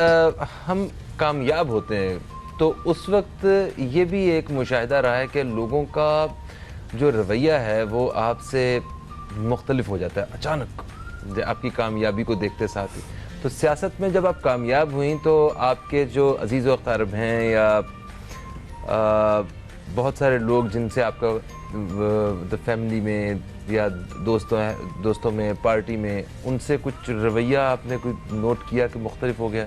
हम कामयाब होते हैं तो उस वक्त ये भी एक मुशाहिदा रहा है कि लोगों का जो रवैया है वो आपसे मुख्तलिफ हो जाता है अचानक आपकी कामयाबी को देखते साथ ही। तो सियासत में जब आप कामयाब हुई तो आपके जो अजीज़ व अक़ारिब हैं या बहुत सारे लोग जिनसे आपका फैमिली में या दोस्तों में, पार्टी में, उनसे कुछ रवैया आपने कोई नोट किया कि मुख्तलिफ हो गया?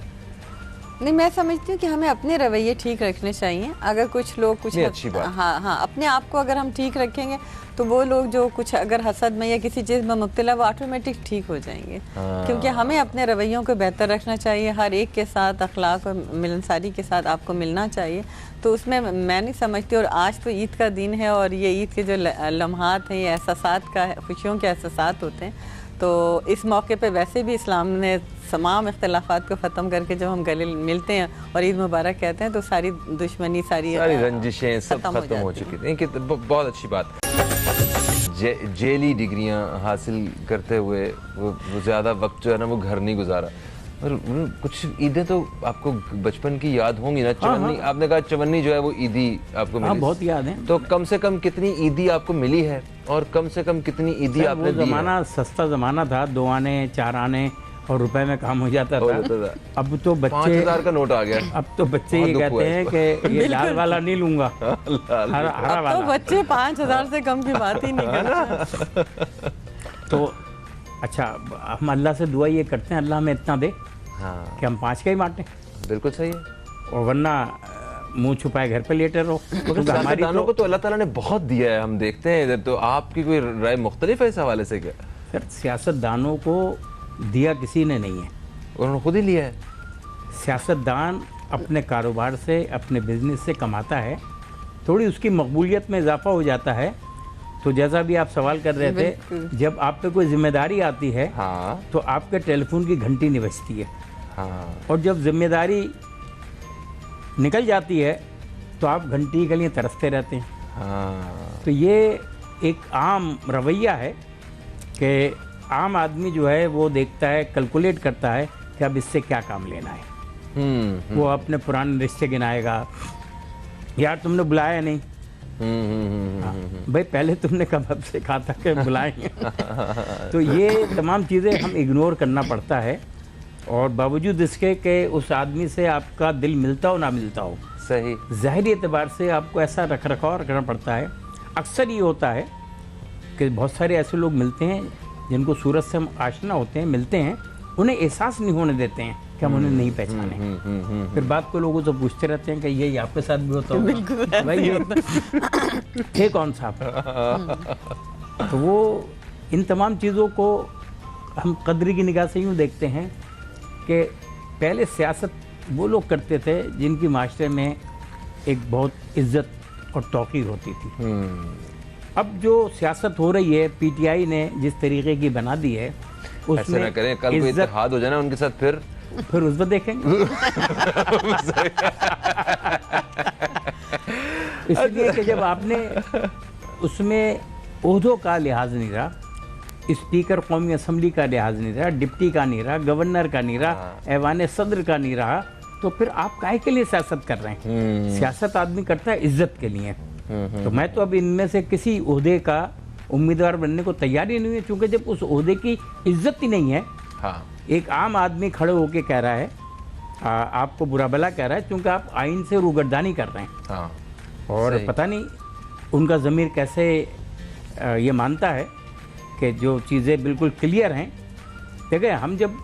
नहीं, मैं समझती हूँ कि हमें अपने रवैये ठीक रखने चाहिए। अगर कुछ लोग कुछ अच्छी बात। हाँ, अपने आप को अगर हम ठीक रखेंगे तो वो लोग जो कुछ अगर हसद में या किसी चीज़ में मुब्तला, वो ऑटोमेटिक ठीक हो जाएंगे। क्योंकि हमें अपने रवैयों को बेहतर रखना चाहिए, हर एक के साथ अखलाक और मिलनसारी के साथ आपको मिलना चाहिए। तो उसमें मैं नहीं समझती। और आज तो ईद का दिन है और ये ईद के जो लम्हात हैं, ये एहसासात का, खुशियों के एहसासात होते हैं। तो इस मौके पे वैसे भी इस्लाम ने तमाम इख्तलाफात को ख़त्म करके जब हम गले मिलते हैं और ईद मुबारक कहते हैं तो सारी दुश्मनी, सारी रंजिशें सब खत्म हो चुकी थी। बहुत अच्छी बात। जेली डिग्रियां हासिल करते हुए वो ज़्यादा वक्त जो है ना वो घर नहीं गुजारा। और कुछ ईदें तो आपको बचपन की याद होंगी ना? चवन्नी, आपने कहा चवन्नी जो है वो ईदी आपको मिली। बहुत याद है। तो कम से कम कितनी ईदी आपको मिली है और कम से कम कितनी ईदी आपने दी? ज़माना सस्ता ज़माना था, 2 आने 4 आने और रुपए में काम हो जाता था। अब तो बच्चे 5000 का नोट आ गया। अब तो बच्चे ये कहते हैं कि ये लाल वाला नहीं लूंगा, हरा वाला। तो बच्चे 5000 से कम की बात ही नहीं करते। तो अच्छा, हम अल्लाह से दुआ ये करते हैं अल्लाह हमें इतना दे कि हम 5 का ही बांटें। बिल्कुल सही है। और वरना मुंह छुपाए घर पे लेटे रहो। तो हमारी को तो अल्लाह ताला ने बहुत दिया है, हम देखते हैं इधर। तो आपकी कोई राय मुख्तलिफ है इस हवाले से क्या? सर, सियासतदानों को दिया किसी ने नहीं है, उन्होंने खुद ही लिया है। सियासतदान अपने कारोबार से, अपने बिजनेस से कमाता है, थोड़ी उसकी मकबूलियत में इजाफा हो जाता है। तो जैसा भी आप सवाल कर रहे थे, जब आप पे कोई जिम्मेदारी आती है तो आपके टेलीफोन की घंटी नहीं बजती है। और जब जिम्मेदारी निकल जाती है तो आप घंटी के लिए तरसते रहते हैं। तो ये एक आम रवैया है कि आम आदमी जो है वो देखता है, कैलकुलेट करता है कि अब इससे क्या काम लेना है। वो अपने पुराने रिश्ते गिनाएगा, यार तुमने बुलाया नहीं, भाई पहले तुमने कब से कहा था कि बुलाएंगे। तो ये तमाम चीज़ें हम इग्नोर करना पड़ता है। और बावजूद इसके कि उस आदमी से आपका दिल मिलता हो ना मिलता हो, सही, ज़ाहिरी एतबार से आपको ऐसा रख रखाव रखना पड़ता है। अक्सर ये होता है कि बहुत सारे ऐसे लोग मिलते हैं जिनको सूरत से हम आशना होते हैं, मिलते हैं, उन्हें एहसास नहीं होने देते हैं कि हम उन्हें नहीं पहचाने। फिर बात को लोगों से पूछते रहते हैं कि ये आपके साथ भी होता होगा, भाई ये कौन सा? तो वो इन तमाम चीज़ों को हम कदर की निगाह से यूँ देखते हैं कि पहले सियासत वो लोग करते थे जिनकी माशरे में एक बहुत इज्जत और तौक़ीर होती थी। अब जो सियासत हो रही है, पीटीआई ने जिस तरीके की बना दी है, उसमें ना करें, कल को इत्तेहाद हो जाए ना उनके साथ, फिर उस पर देखेंगे। इसलिए कि जब आपने उसमें ओहदों का लिहाज नहीं रहा, स्पीकर कौमी असम्बली का लिहाज नहीं रहा, डिप्टी का नहीं रहा, गवर्नर का नहीं रहा, ऐवान सदर का नहीं रहा, तो फिर आप काहे के लिए सियासत कर रहे हैं? सियासत आदमी करता है इज्जत के लिए, तो मैं तो अब इनमें से किसी ओहदे का उम्मीदवार बनने को तैयार ही नहीं है, क्योंकि जब उस ओहदे की इज्जत ही नहीं है। हाँ, एक आम आदमी खड़े होके कह रहा है, आपको बुरा भला कह रहा है, क्योंकि आप आइन से रूगर्दानी कर रहे हैं। हाँ, और सही। पता नहीं उनका ज़मीर कैसे ये मानता है कि जो चीज़ें बिल्कुल क्लियर हैं। देखिए, हम जब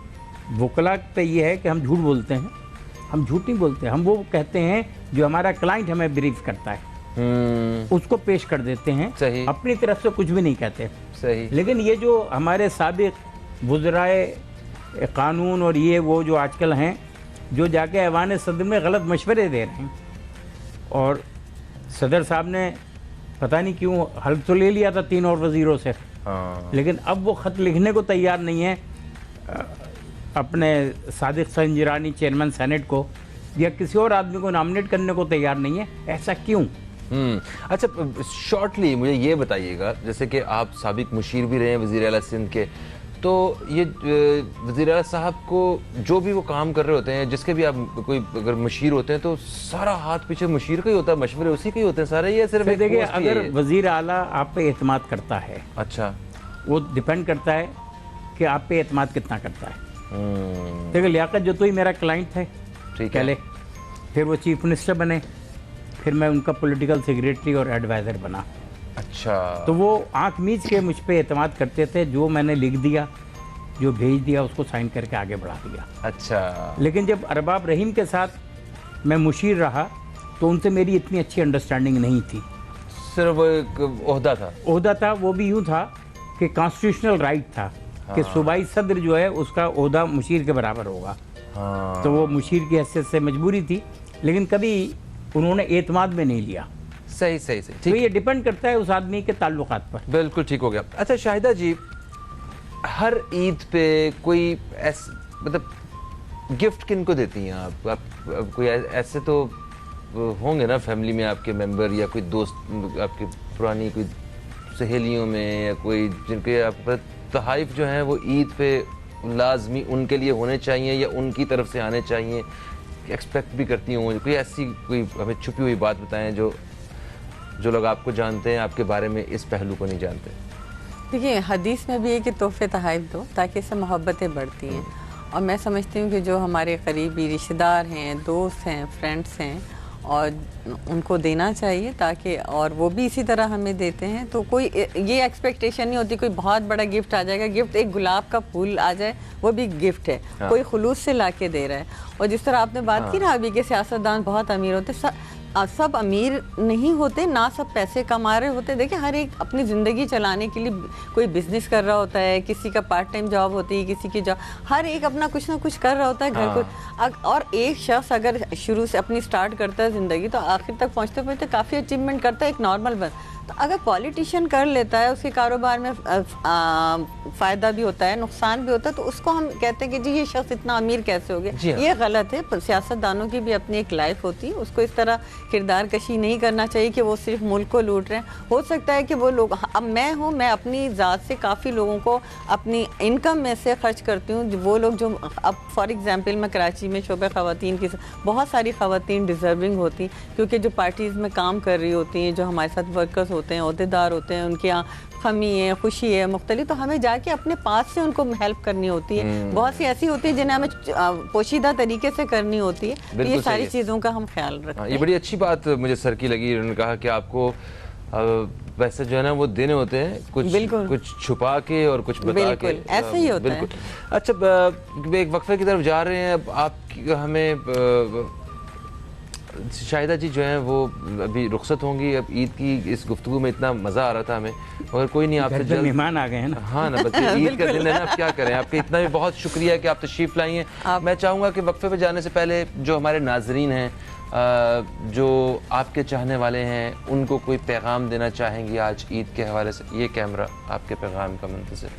वकला पे ये है कि हम झूठ बोलते हैं, हम झूठ नहीं बोलते, हम वो कहते हैं जो हमारा क्लाइंट हमें ब्रीफ करता है उसको पेश कर देते हैं, सही। अपनी तरफ से कुछ भी नहीं कहते। सही। लेकिन ये जो हमारे साबिक वज़राए कानून और ये वो जो आजकल हैं, जो जाके ऐवान सदर में गलत मशवरे दे रहे हैं, और सदर साहब ने पता नहीं क्यों हल्फ तो ले लिया था 3 और वज़ीरों से, हाँ, लेकिन अब वो ख़त लिखने को तैयार नहीं है अपने सादिक संजरानी चेयरमैन सेनेट को, या किसी और आदमी को नॉमिनेट करने को तैयार नहीं है। ऐसा क्यों? अच्छा, शॉर्टली मुझे ये बताइएगा, जैसे कि आप साबिक मुशीर भी रहे हैं वज़ीर आला सिंध के, तो ये वज़ीर आला साहब को जो भी वो काम कर रहे होते हैं, जिसके भी आप कोई अगर मुशीर होते हैं, तो सारा हाथ पीछे मुशीर का ही होता है, मशवरे उसी के ही होते हैं सारे, ये सिर्फ एक देखिए, पोस्ट ही अगर है? वज़ीर आला आप पे एतमाद करता है, अच्छा, वो डिपेंड करता है कि आप पे एतमाद कितना करता है। देखिए, लियाकत जतोई मेरा क्लाइंट है ठीक है। पहले, फिर वो चीफ मिनिस्टर बने, फिर मैं उनका पॉलिटिकल सेक्रेटरी और एडवाइज़र बना। अच्छा, तो वो आंख मीच के मुझ पे एतमाद करते थे, जो मैंने लिख दिया, जो भेज दिया, उसको साइन करके आगे बढ़ा दिया। अच्छा, लेकिन जब अरबाब रहीम के साथ मैं मुशीर रहा, तो उनसे मेरी इतनी अच्छी अंडरस्टैंडिंग नहीं थी। सिर्फ एक ओहदा था। ओहदा था, वो भी यूँ था कि कॉन्स्टिट्यूशनल राइट था कि सूबाई सदर जो है उसका ओहदा मुशीर के बराबर होगा। हाँ, तो वो मुशीर की हैसियत से मजबूरी थी, लेकिन कभी उन्होंने एतमाद में नहीं लिया। सही सही सही, तो ठीक, ये डिपेंड करता है उस आदमी के ताल्लुकात पर। बिल्कुल ठीक हो गया। अच्छा शाहिदा जी, हर ईद पे कोई मतलब गिफ्ट किन को देती हैं आप कोई ऐसे तो होंगे ना फैमिली में आपके मेंबर, या कोई दोस्त आपके पुरानी कोई सहेलियों में, या कोई जिनके आप तहाइफ जो हैं वो ईद पे लाजमी उनके लिए होने चाहिए या उनकी तरफ से आने चाहिए, एक्सपेक्ट भी करती हूँ? कोई ऐसी कोई हमें छुपी हुई बात बताएं जो लोग आपको जानते हैं, आपके बारे में इस पहलू को नहीं जानते। देखिए, हदीस में भी है कि तोहफे तहाइफ दो ताकि इससे मोहब्बतें बढ़ती हैं, और मैं समझती हूँ कि जो हमारे करीबी रिश्तेदार हैं, दोस्त हैं, फ्रेंड्स हैं, और उनको देना चाहिए ताकि, और वो भी इसी तरह हमें देते हैं, तो कोई ये एक्सपेक्टेशन नहीं होती कोई बहुत बड़ा गिफ्ट आ जाएगा। गिफ्ट एक गुलाब का फूल आ जाए वो भी गिफ्ट है। हाँ। कोई खुलूस से ला के दे रहा है। और जिस तरह आपने बात की ना अभी के सियासतदान बहुत अमीर होते, सब अमीर नहीं होते, ना सब पैसे कमा रहे होते। देखिए, हर एक अपनी ज़िंदगी चलाने के लिए कोई बिजनेस कर रहा होता है, किसी का पार्ट टाइम जॉब होती है, किसी की जॉब, हर एक अपना कुछ ना कुछ कर रहा होता है घर को। और एक शख्स अगर शुरू से अपनी स्टार्ट करता है ज़िंदगी, तो आखिर तक पहुँचते पहुँचते काफ़ी अचीवमेंट करता है एक नॉर्मल बन। तो अगर पॉलिटिशियन कर लेता है, उसके कारोबार में फ़ायदा भी होता है, नुकसान भी होता है, तो उसको हम कहते हैं कि जी ये शख्स इतना अमीर कैसे हो गया। ये गलत है। सियासतदानों की भी अपनी एक लाइफ होती है, उसको इस तरह किरदार कशी नहीं करना चाहिए कि वो सिर्फ मुल्क को लूट रहे हैं। हो सकता है कि वो लोग, अब मैं हूँ, मैं अपनी ज़ात से काफ़ी लोगों को अपनी इनकम में से खर्च करती हूँ। वो लोग जो, अब फॉर एग्जांपल मैं कराची में शोबे ख़वातीन की बहुत सारी ख़वातीन डिज़र्विंग होती, क्योंकि जो पार्टीज़ में काम कर रही होती हैं, जो हमारे साथ वर्कर्स होते हैं, ओहदेदार होते हैं, उनके यहाँ खमी है, खुशी है, मुख्तलिफ, तो हमें जाके अपने पास से उनको हेल्प करनी होती है। बहुत सी ऐसी होती है जिन्हें हमें पोशीदा तरीके से करनी होती है। तो ये सारी चीज़ों का हम ख्याल रखते हैं। ये बड़ी अच्छी बात मुझे सर की लगी। उन्होंने कहा कि आपको वैसे जो है ना वो देने होते हैं, कुछ छुपा के और कुछ बता के, ऐसे ही होता है। अच्छा, एक वक्फे की तरफ जा रहे हैं। अब आप हमें शाहिदा जी जो हैं वो अभी रुखसत होंगी। अब ईद की इस गुफ्तगू में इतना मज़ा आ रहा था हमें, मगर कोई नहीं, आपसे जल्द मेहमान आ गए हैं ना। हाँ ना, बस ईद का दिन है ना, अब क्या करें। आपके इतना भी बहुत शुक्रिया है कि आप तशरीफ़ लाई हैं। मैं चाहूँगा कि वक्फे पे जाने से पहले जो हमारे नाजरीन हैं, जो आपके चाहने वाले हैं, उनको कोई पैगाम देना चाहेंगी आज ईद के हवाले से? ये कैमरा आपके पैगाम का मुंतज़िर।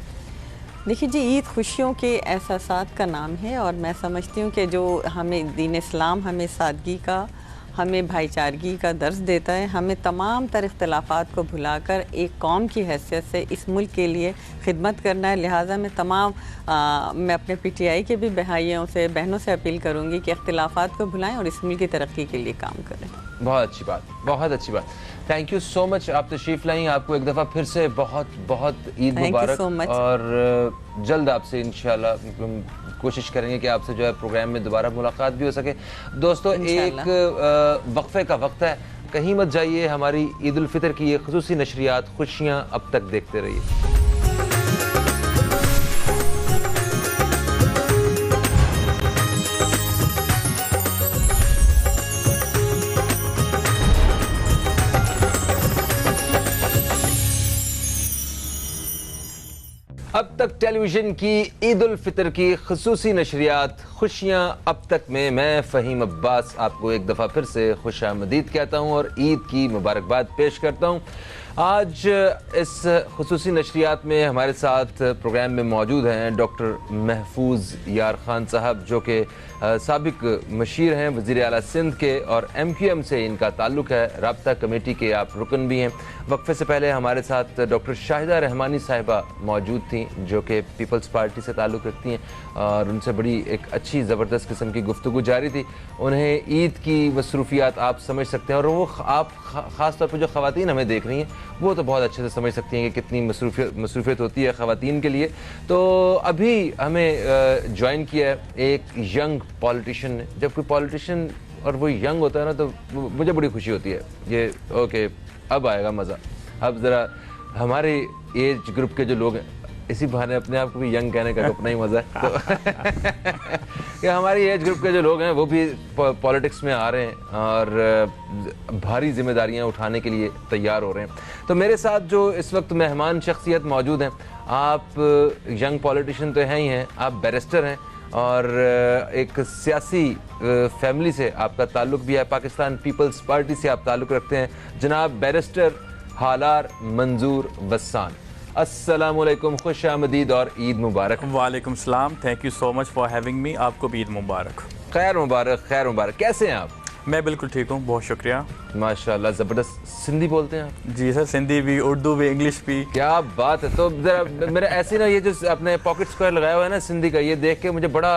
देखिए जी, ईद खुशियों के एहसासात का नाम है, और मैं समझती हूँ कि जो हमें दीन इस्लाम हमें सादगी का, हमें भाईचारगी का दर्स देता है। हमें तमाम तर इख्तलाफात को भुलाकर एक कौम की हैसियत से इस मुल्क के लिए खिदमत करना है। लिहाजा मैं मैं अपने PTI के भी भाइयों से, बहनों से अपील करूँगी कि इख्तलाफात को भुलाएं और इस मुल्क की तरक्की के लिए काम करें। बहुत अच्छी बात, बहुत अच्छी बात। थैंक यू सो मच, आप तशरीफ लाई। आपको एक दफ़ा फिर से बहुत बहुत Eid Thank you Mubarak so much. और जल्द आपसे इंशाल्लाह कोशिश करेंगे कि आपसे जो है प्रोग्राम में दोबारा मुलाकात भी हो सके। दोस्तों, एक वक्फे का वक्त है, कहीं मत जाइए। हमारी ईद उल फितर की ये खुसूसी नशरियात खुशियाँ अब तक देखते रहिए। अब तक टेलीविज़न की ईद उल फितर की खुसूसी नशरियात खुशियाँ अब तक में मैं फ़हीम अब्बास आपको एक दफ़ा फिर से खुशामदीद कहता हूँ और ईद की मुबारकबाद पेश करता हूँ। आज इस खुसूसी नशरियात में हमारे साथ प्रोग्राम में मौजूद हैं डॉक्टर महफूज यार खान साहब, जो कि साबिक मशीर हैं वज़ीर आला सिंध के और MQM से इनका ताल्लुक़ है, राब्ता कमेटी के आप रुकन भी हैं। वक्फे से पहले हमारे साथ डॉक्टर शाहिदा रहमानी साहिबा मौजूद थी, जो कि पीपल्स पार्टी से ताल्लुक़ रखती हैं और उनसे बड़ी एक अच्छी ज़बरदस्त किस्म की गुफ्तगू जारी थी। उन्हें ईद की मसरूफियात आप समझ सकते हैं और वो आप ख़ास तौर पर जो ख़वातीन हमें देख रही हैं वो तो बहुत अच्छे से समझ सकती हैं कि कितनी मसरूफियत होती है ख़वातीन के लिए। तो अभी हमें ज्वाइन किया है एक यंग पॉलिटिशियन ने। जब कोई पॉलिटिशियन और वो यंग होता है ना तो मुझे बड़ी खुशी होती है। ये ओके, अब आएगा मज़ा। अब ज़रा हमारे एज ग्रुप के जो लोग हैं, इसी बहाने अपने आप को भी यंग कहने का अपना ही मज़ा है। तो कि हमारी एज ग्रुप के जो लोग हैं वो भी पॉलिटिक्स में आ रहे हैं और भारी जिम्मेदारियां उठाने के लिए तैयार हो रहे हैं। तो मेरे साथ जो इस वक्त मेहमान शख्सियत मौजूद हैं, आप यंग पॉलिटिशियन तो हैं ही हैं, आप बैरिस्टर हैं और एक सियासी फैमिली से आपका ताल्लुक़ भी है, पाकिस्तान पीपल्स पार्टी से आप ताल्लुक़ रखते हैं। जनाब बैरिस्टर हालार मंजूर बस्सान, अस्सलामुअलैकुम, खुश आमदीद और ईद मुबारक। वालेकुम सलाम, thank you so much for having me. आपको भी ईद मुबारक। खैर मुबारक, खैर मुबारक। कैसे हैं आप? मैं बिल्कुल ठीक हूँ, बहुत शुक्रिया। माशाल्लाह, ज़बरदस्त। सिंधी बोलते हैं आप? जी सर, सिंधी भी, उर्दू भी, इंग्लिश भी। क्या बात है। तो ज़रा मेरा ऐसे ना, ये जो आपने पॉकेट स्क्वायर लगाया हुआ है ना सिंधी का, ये देख के मुझे बड़ा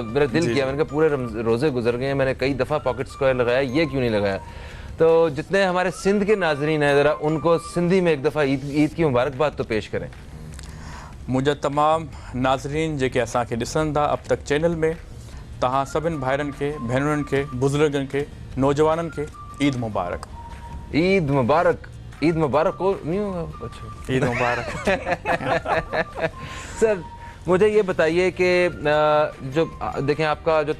मेरा दिल किया। मैंने कहा पूरे रोज़े गुजर गए हैं, मैंने कई दफ़ा पॉकेट स्क्वायर लगाया, ये क्यों नहीं लगाया। तो जितने हमारे सिंध के नाजरीन हैं, ज़रा उनको सिंधी में एक दफ़ा ईद की मुबारकबाद तो पेश करें। मुझे तमाम नाजरीन जेके असांखे ॾिसनि था अब तक चैनल में, तव्हां सभिनि भाइरनि खे, भेनरुनि खे, बुज़ुर्गनि खे, नौजवाननि खे ईद मुबारक। ईद मुबारक। ईद मुबारक को नहीं होगा? अच्छा, ईद मुबारक। सर मुझे ये बताइए कि जो देखें आपका जो,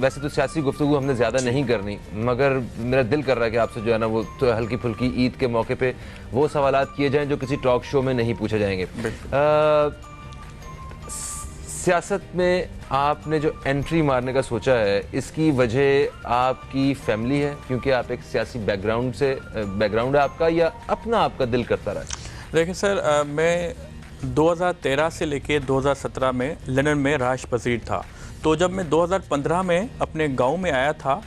वैसे तो सियासी गुफ्तगू हमने ज़्यादा नहीं करनी, मगर मेरा दिल कर रहा है कि आपसे जो है ना वो तो हल्की फुल्की ईद के मौके पे वो सवालात किए जाएं जो किसी टॉक शो में नहीं पूछे जाएंगे। सियासत में आपने जो एंट्री मारने का सोचा है, इसकी वजह आपकी फैमिली है, क्योंकि आप एक सियासी बैकग्राउंड है आपका, या अपना आपका दिल करता रहा? देखिए सर, मैं 2013 से लेके 2017 में लंदन में राश पसीर था। तो जब मैं 2015 में अपने गांव में आया था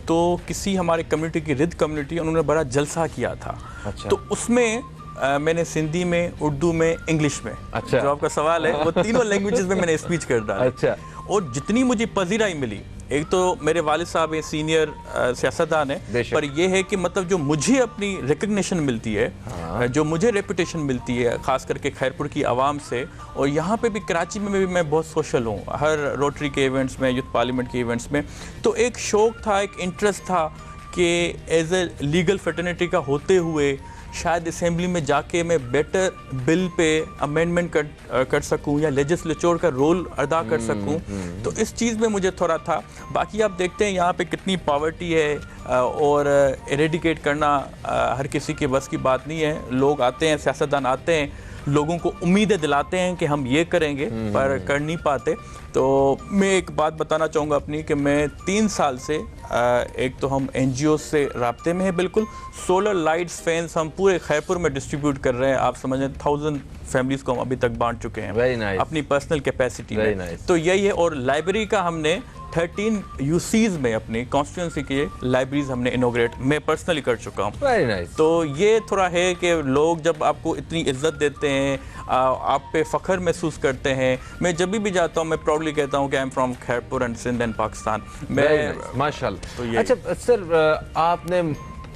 तो किसी हमारे कम्युनिटी की रिद कम्युनिटी, उन्होंने बड़ा जलसा किया था। अच्छा। तो उसमें मैंने सिंधी में, उर्दू में, इंग्लिश में, अच्छा, जो आपका सवाल है वो तीनों लैंग्वेजेस में मैंने स्पीच कर डाला। अच्छा। और जितनी मुझे पजीराई मिली, एक तो मेरे वालिद साहब हैं, सीनियर सियासतदान है, पर यह है कि मतलब जो मुझे अपनी रिकग्निशन मिलती है, हाँ। जो मुझे रेपुटेशन मिलती है ख़ास करके खैरपुर की आवाम से, और यहाँ पे भी कराची में भी मैं बहुत सोशल हूँ, हर रोटरी के इवेंट्स में, यूथ पार्लियामेंट के इवेंट्स में। तो एक शौक़ था, एक इंटरेस्ट था कि एज ए लीगल फ्रेटर्निटी का होते हुए शायद असेंबली में जाके मैं बेटर बिल पे अमेंडमेंट कर सकूं या लेजिस्लेचर का रोल अदा कर सकूं। तो इस चीज़ में मुझे थोड़ा था। बाकी आप देखते हैं यहाँ पे कितनी पॉवर्टी है और एरेडिकेट करना हर किसी के बस की बात नहीं है। लोग आते हैं, सियासतदान आते हैं, लोगों को उम्मीदें दिलाते हैं कि हम ये करेंगे, पर कर नहीं पाते। तो मैं एक बात बताना चाहूँगा अपनी, कि मैं 3 साल से एक तो हम NGO से राब्ते में है, बिल्कुल सोलर लाइट्स फैंस हम पूरे खैरपुर में डिस्ट्रीब्यूट कर रहे हैं। आप समझें 1000 फैमिलीज़ को हम अभी तक बांट चुके हैं। Very nice. अपनी पर्सनल कैपेसिटी में। nice. तो यही है। और लाइब्रेरी का हमने 13 UCs में अपनी कॉन्स्टिट्यूंसी की लाइब्रेरीज हमने इनोग्रेट मैं पर्सनली कर चुका हूँ। Very nice. तो ये थोड़ा है कि लोग जब आपको इतनी इज्जत देते हैं, आप पे फ़ख्र महसूस करते हैं। मैं जब भी जाता हूँ मैं प्राउडली कहता हूँ कि I am from Khairpur and Sindh and Pakistan. मैं माशाल्लाह। तो ये अच्छा सर, आपने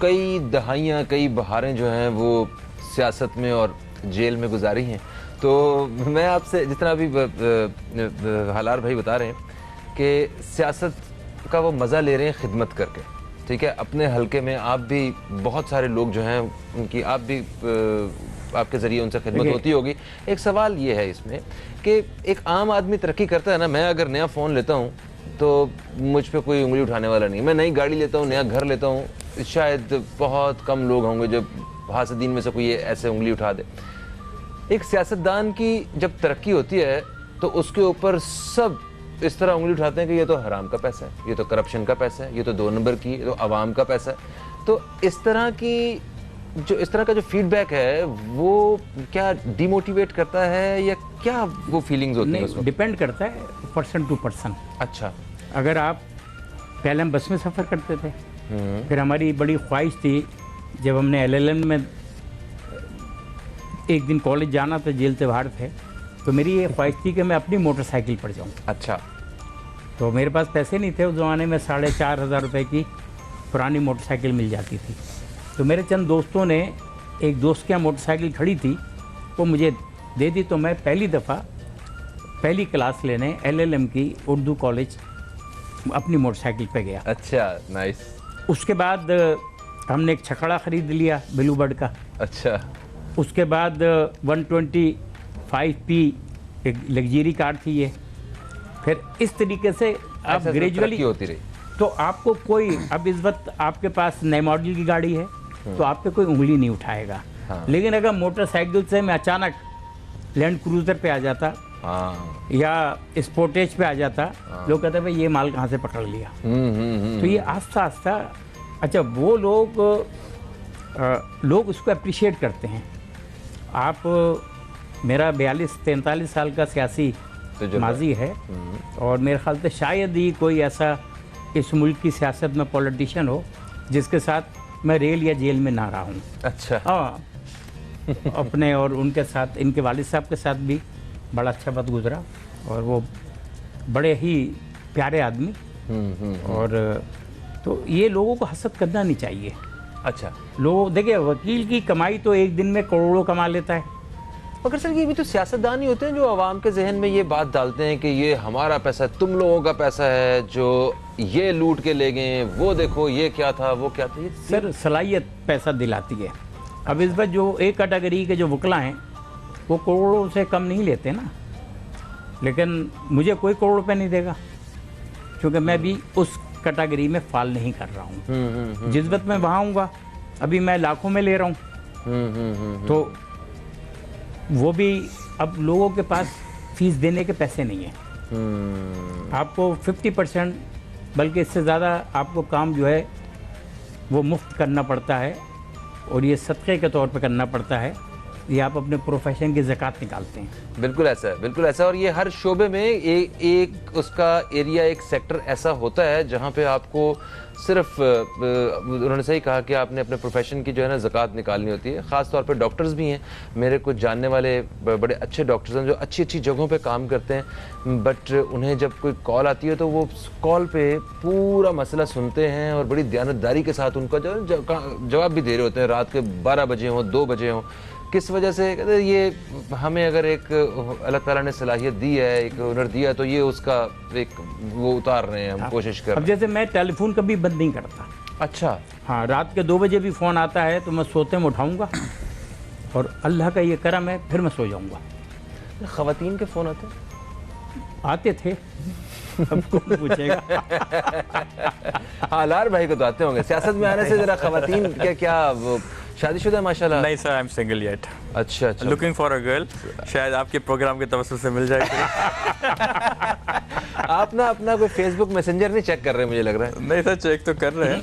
कई दहाइयाँ, कई बहारें जो हैं वो सियासत में और जेल में गुजारी हैं। तो मैं आपसे, जितना अभी हालार भाई बता रहे हैं कि सियासत का वो मज़ा ले रहे हैं खिदमत करके, ठीक है, अपने हलके में आप भी बहुत सारे लोग जो हैं उनकी आप भी आपके ज़रिए उनसे खिदमत होती होगी। एक सवाल ये है इसमें कि एक आम आदमी तरक्की करता है ना, मैं अगर नया फ़ोन लेता हूँ तो मुझ पे कोई उंगली उठाने वाला नहीं, मैं नई गाड़ी लेता हूँ, नया घर लेता हूँ, शायद बहुत कम लोग होंगे जो हासिदीन में से कोई ऐसे उंगली उठा दे। एक सियासतदान की जब तरक्की होती है तो उसके ऊपर सब इस तरह उंगली उठाते हैं कि ये तो हराम का पैसा है, ये तो करप्शन का पैसा है, ये तो 2 नंबर की, ये तो आवाम का पैसा है। तो इस तरह का जो फीडबैक है वो क्या डिमोटिवेट करता है या क्या वो फीलिंग्स होती हैं? डिपेंड करता है पर्सन टू पर्सन। अच्छा, अगर आप पहले हम बस में सफ़र करते थे, फिर हमारी बड़ी ख्वाहिश थी जब हमने LLM में एक दिन कॉलेज जाना था, जेल से बाहर थे, तो मेरी ये ख्वाहिश थी कि मैं अपनी मोटरसाइकिल पर जाऊँ। अच्छा। तो मेरे पास पैसे नहीं थे उस ज़माने में, 4,500 रुपये की पुरानी मोटरसाइकिल मिल जाती थी। तो मेरे चंद दोस्तों ने, एक दोस्त के यहाँ मोटरसाइकिल खड़ी थी, वो मुझे दे दी। तो मैं पहली दफ़ा पहली क्लास लेने LLM की उर्दू कॉलेज अपनी मोटरसाइकिल पे गया। अच्छा, नाइस। उसके बाद हमने एक छकड़ा ख़रीद लिया ब्लू बर्ड का। अच्छा। उसके बाद 125P एक लग्जरी कार थी ये। फिर इस तरीके से आप ग्रेजुअली होती रही। तो आपको कोई, अब इस वक्त आपके पास नए मॉडल की गाड़ी है तो आप पे कोई उंगली नहीं उठाएगा। हाँ। लेकिन अगर मोटरसाइकिल से मैं अचानक लैंड क्रूज़र पे आ जाता, हाँ, या स्पोर्टेज पे आ जाता, लोग कहते भाई ये माल कहाँ से पकड़ लिया। तो ये आस्ता आस्ता, अच्छा, वो लोग उसको अप्रिशिएट करते हैं। आप, मेरा 42-43 साल का सियासी माजी है और मेरे ख्याल से शायद ही कोई ऐसा इस मुल्क की सियासत में पॉलिटिशियन हो जिसके साथ मैं रेल या जेल में ना रहा हूँ। अच्छा। हाँ, अपने और उनके साथ, इनके वालिद साहब के साथ भी बड़ा अच्छा वक्त गुजरा और वो बड़े ही प्यारे आदमी। और तो ये लोगों को हसद करना नहीं चाहिए। अच्छा। लोग देखिए, वकील की कमाई तो एक दिन में करोड़ों कमा लेता है। मगर सर, ये भी तो सियासतदान ही होते हैं जो आवाम के जहन में ये बात डालते हैं कि ये हमारा पैसा है, तुम लोगों का पैसा है, जो ये लूट के ले गए, वो देखो ये क्या था, वो क्या था। ये सर, सलाहियत पैसा दिलाती है। अब इस बार जो एक कैटेगरी के जो वकला हैं वो करोड़ों से कम नहीं लेते ना, लेकिन मुझे कोई करोड़ रुपये नहीं देगा क्योंकि मैं भी उस कैटेगरी में फाल नहीं कर रहा हूँ। जिस वक्त मैं वहाँ आऊँगा, अभी मैं लाखों में ले रहा हूँ, तो वो भी अब लोगों के पास फीस देने के पैसे नहीं हैं। आपको 50%, बल्कि इससे ज़्यादा आपको काम जो है वो मुफ्त करना पड़ता है और ये सदक़े के तौर पे करना पड़ता है। ये आप अपने प्रोफेशन की ज़कात निकालते हैं। बिल्कुल ऐसा है, बिल्कुल ऐसा। और ये हर शोबे में एक उसका एरिया, एक सेक्टर ऐसा होता है जहाँ पे आपको सिर्फ, उन्होंने सही कहा कि आपने अपने प्रोफेशन की जो है ना ज़कात निकालनी होती है। ख़ास तौर पे डॉक्टर्स भी हैं, मेरे कुछ जानने वाले बड़े अच्छे डॉक्टर्स हैं जो अच्छी अच्छी जगहों पे काम करते हैं, बट उन्हें जब कोई कॉल आती है तो वो कॉल पे पूरा मसला सुनते हैं और बड़ी दयानतदारी के साथ उनका जवाब भी दे रहे होते हैं, रात के 12 बजे हों, 2 बजे हों। किस वजह से? कहते हैं ये हमें अगर एक अल्लाह ताला ने सलाहियत दी है, एक हुनर दिया, तो ये उसका एक वो उतार रहे हैं, हम कोशिश कर रहे हैं। अब जैसे मैं टेलीफोन कभी बंद नहीं करता। अच्छा। हाँ, रात के 2 बजे भी फ़ोन आता है तो मैं सोते में उठाऊँगा और अल्लाह का ये करम है फिर मैं सो जाऊँगा। ख़वातीन के फ़ोन आते थे, अब कौन पूछेगा। हाँ, लार भाई को तो आते होंगे। सियासत में आने से ज़रा ख़वातीन क्या वो शादीशुदा? माशाल्लाह। नहीं sir, I am single yet. अच्छा अच्छा। Looking for a girl. शायद आपके प्रोग्राम के तवज्जुह से मिल जाएगी। आप ना अपना कोई फेसबुक मैसेंजर नहीं चेक कर रहे, मुझे लग रहा है। नहीं सर, चेक तो कर रहे हैं।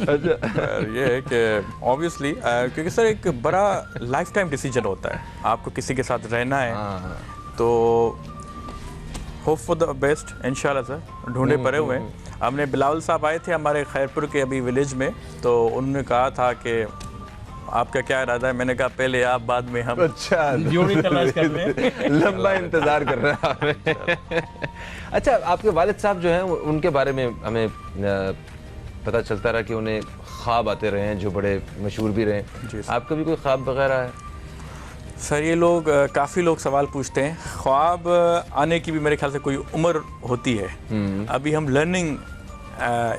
ये है कि ऑब्वियसली, क्योंकि सर एक बड़ा लाइफ टाइम डिसीजन होता है, आपको किसी के साथ रहना है, तो होप फॉर द बेस्ट इंशाल्लाह सर। ढूंढे पड़े हुए हैं। हमने बिलावल साहब आए थे हमारे खैरपुर के अभी विलेज में, तो उन्होंने कहा था कि आपका क्या इरादा है? मैंने कहा पहले आप, बाद में हम। अच्छा, जोड़ी तलाश कर रहे हैं। लंबा इंतजार कर रहा है। अच्छा, आपके वालिद साहब जो हैं उनके बारे में हमें पता चलता रहा कि उन्हें ख्वाब आते रहे हैं जो बड़े मशहूर भी रहे जी हैं। सर। आपका भी कोई ख्वाब वगैरह है? सर ये लोग काफ़ी लोग सवाल पूछते हैं। ख्वाब आने की भी मेरे ख्याल से कोई उम्र होती है। अभी हम लर्निंग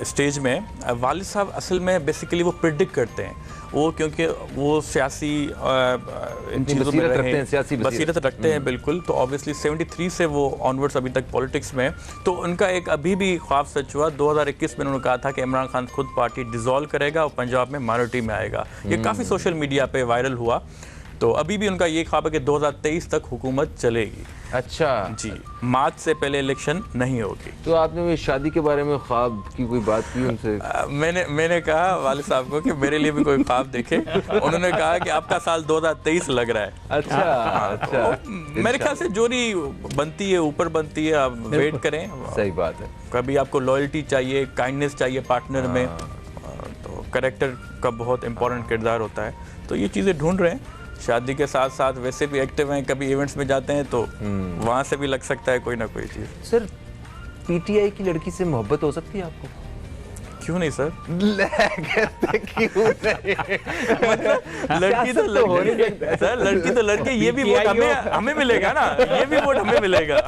स्टेज में वालिद साहब असल में बेसिकली वो प्रिडिक्ट करते हैं, वो क्योंकि वो सियासी इन चीज़ों में बसीरत रहे रखते हैं, सियासी बसीरत रखते हैं बिल्कुल। तो ऑब्वियसली 73 से वो ऑनवर्ड्स अभी तक पॉलिटिक्स में हैं। तो उनका एक अभी भी ख्वाब सच हुआ। 2021 में उन्होंने कहा था कि इमरान खान खुद पार्टी डिसॉल्व करेगा और पंजाब में माइनॉरिटी में आएगा। ये काफ़ी सोशल मीडिया पे वायरल हुआ। तो अभी भी उनका ये ख्वाब है कि 2023 तक हुकूमत चलेगी। अच्छा जी, मार्च से पहले इलेक्शन नहीं होगी। तो आपने वो शादी के बारे में ख्वाब की कोई बात की उनसे? मैंने कहा वालिद साहब को कि मेरे लिए भी कोई ख्वाब देखे। उन्होंने कहा कि आपका साल 2023 लग रहा है। अच्छा अच्छा, मेरे ख्याल से जोड़ी बनती है, ऊपर बनती है, आप वेट करें। सही बात है। कभी आपको लॉयल्टी चाहिए, काइंडनेस चाहिए पार्टनर में, तो करेक्टर का बहुत इंपॉर्टेंट किरदार होता है। तो ये चीज़ें ढूंढ रहे हैं। शादी के साथ साथ वैसे भी एक्टिव हैं, कभी इवेंट्स में जाते हैं तो वहाँ से भी लग सकता है कोई ना कोई चीज़। सर पीटीआई की लड़की से मोहब्बत हो सकती है आपको? क्यों नहीं सर? कहते क्यों नहीं? लड़की तो लड़की सर, लड़की तो लड़की। ये भी वोट हमें मिलेगा ना, ये भी वोट हमें मिलेगा।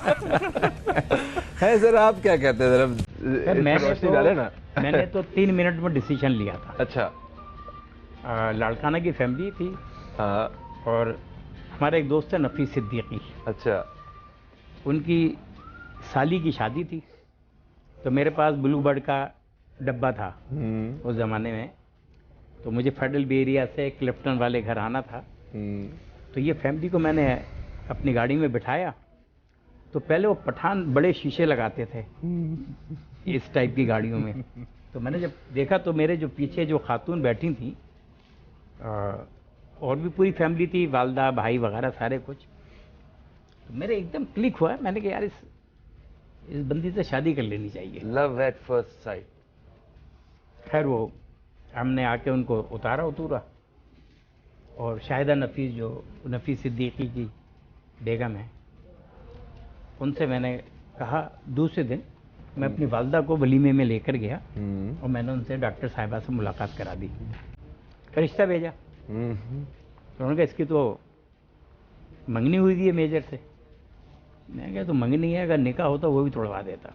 है सर, आप क्या कहते हैं जरा सर, मैंने तो 3 मिनट में डिसीजन लिया था। अच्छा। लाड़काना की फैमिली थी। हाँ। और हमारा एक दोस्त है नफीस सिद्दीकी, अच्छा। उनकी साली की शादी थी। तो मेरे पास ब्लू बर्ड का डब्बा था उस ज़माने में। तो मुझे फेडरल बे एरिया से क्लिफ्टन वाले घर आना था। तो ये फैमिली को मैंने अपनी गाड़ी में बिठाया। तो पहले वो पठान बड़े शीशे लगाते थे इस टाइप की गाड़ियों में। तो मैंने जब देखा तो मेरे जो पीछे जो खातून बैठी थी और भी पूरी फैमिली थी, वालदा भाई वगैरह सारे कुछ। तो मेरे एकदम क्लिक हुआ। मैंने कहा यार इस बंदी से शादी कर लेनी चाहिए। Love at first sight. खैर वो हमने आके उनको उतरा और शाहिदा नफीस जो नफीस सिद्दीकी की बेगम है, उनसे मैंने कहा दूसरे दिन मैं अपनी वालदा को वलीमे में लेकर गया और मैंने उनसे डॉक्टर साहिबा से मुलाकात करा दी, रिश्ता भेजा। तो उन्होंने कहा इसकी तो मंगनी हुई थी है मेजर से। मैंने कहा तो मंगनी है, अगर निकाह होता वो भी तोड़वा देता।